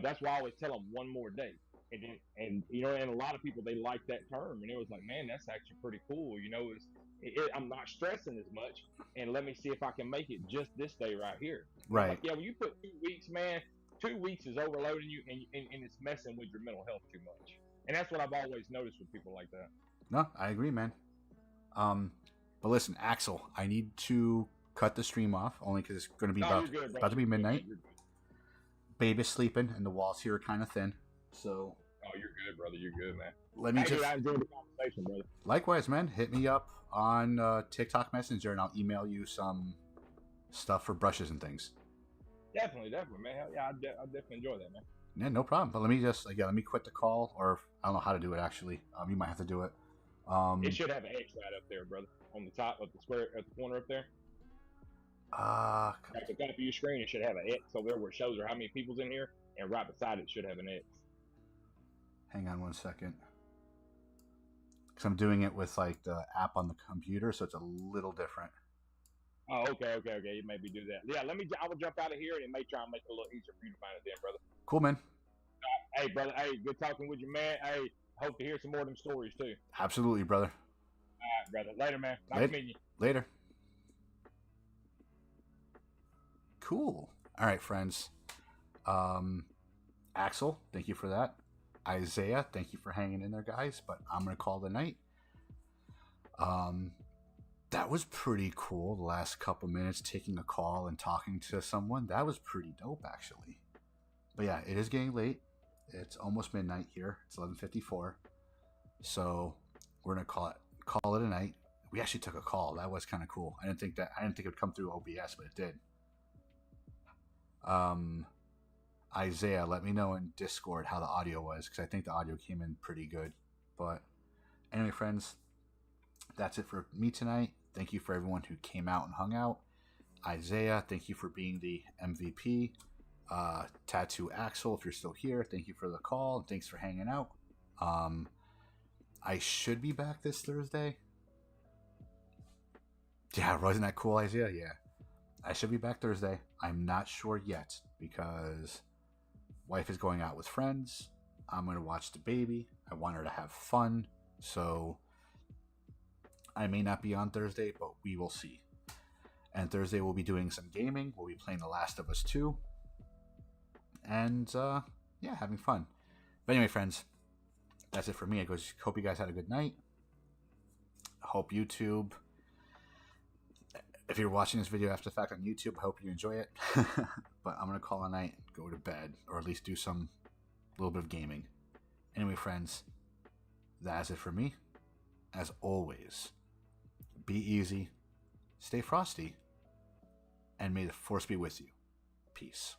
That's why I always tell them one more day. And a lot of people, they like that term, and it was like, man, that's actually pretty cool. I'm not stressing as much, and let me see if I can make it just this day right here. Right. Like, yeah, when you put 2 weeks, man, 2 weeks is overloading you, and it's messing with your mental health too much. And that's what I've always noticed with people like that. No, I agree, man. But listen, Axel, I need to cut the stream off only because it's going to be about to be midnight. Baby's sleeping, and the walls here are kind of thin. So. Oh, you're good, brother. You're good, man. Let me I enjoyed the conversation, brother. Likewise, man. Hit me up on TikTok Messenger, and I'll email you some stuff for brushes and things. Definitely, man. Hell yeah, I definitely enjoy that, man. Yeah, no problem. But let me quit the call, or I don't know how to do it actually. You might have to do it. It should have an X right up there, brother, on the top of the square at the corner up there. At the top of your screen, it should have an X over there where it shows how many people's in here, and right beside it should have an X. Hang on 1 second. Because I'm doing it with like the app on the computer, so it's a little different. Oh, okay. You maybe do that. Yeah, I will jump out of here, and it may try and make it a little easier for you to find it then, brother. Cool, man. Hey, brother. Hey, good talking with you, man. Hey, hope to hear some more of them stories, too. Absolutely, brother. All right, brother. Later, man. Nice meeting you. Later. Cool. All right, friends. Axel, thank you for that. Isaiah, thank you for hanging in there, guys. But I'm going to call the night. That was pretty cool. The last couple minutes taking a call and talking to someone. That was pretty dope, actually. But yeah, it is getting late. It's almost midnight here. It's 11:54. So we're going to call it a night. We actually took a call. That was kind of cool. I didn't think it would come through OBS, but it did. Isaiah, let me know in Discord how the audio was, because I think the audio came in pretty good. But anyway, friends, that's it for me tonight. Thank you for everyone who came out and hung out. Isaiah, thank you for being the MVP. Tattoo Axel, if you're still here, thank you for the call, and thanks for hanging out. I should be back this Thursday. Yeah, wasn't that cool, Isaiah? Yeah. I should be back Thursday. I'm not sure yet, because wife is going out with friends. I'm going to watch the baby. I want her to have fun. So I may not be on Thursday, but we will see. And Thursday we'll be doing some gaming. We'll be playing The Last of Us 2. And yeah, having fun. But anyway, friends, that's it for me. I hope you guys had a good night. Hope YouTube, if you're watching this video after the fact on YouTube, I hope you enjoy it. But I'm going to call a night, go to bed, or at least do some little bit of gaming. Anyway, friends, that's it for me. As always, be easy, stay frosty, and may the force be with you. Peace.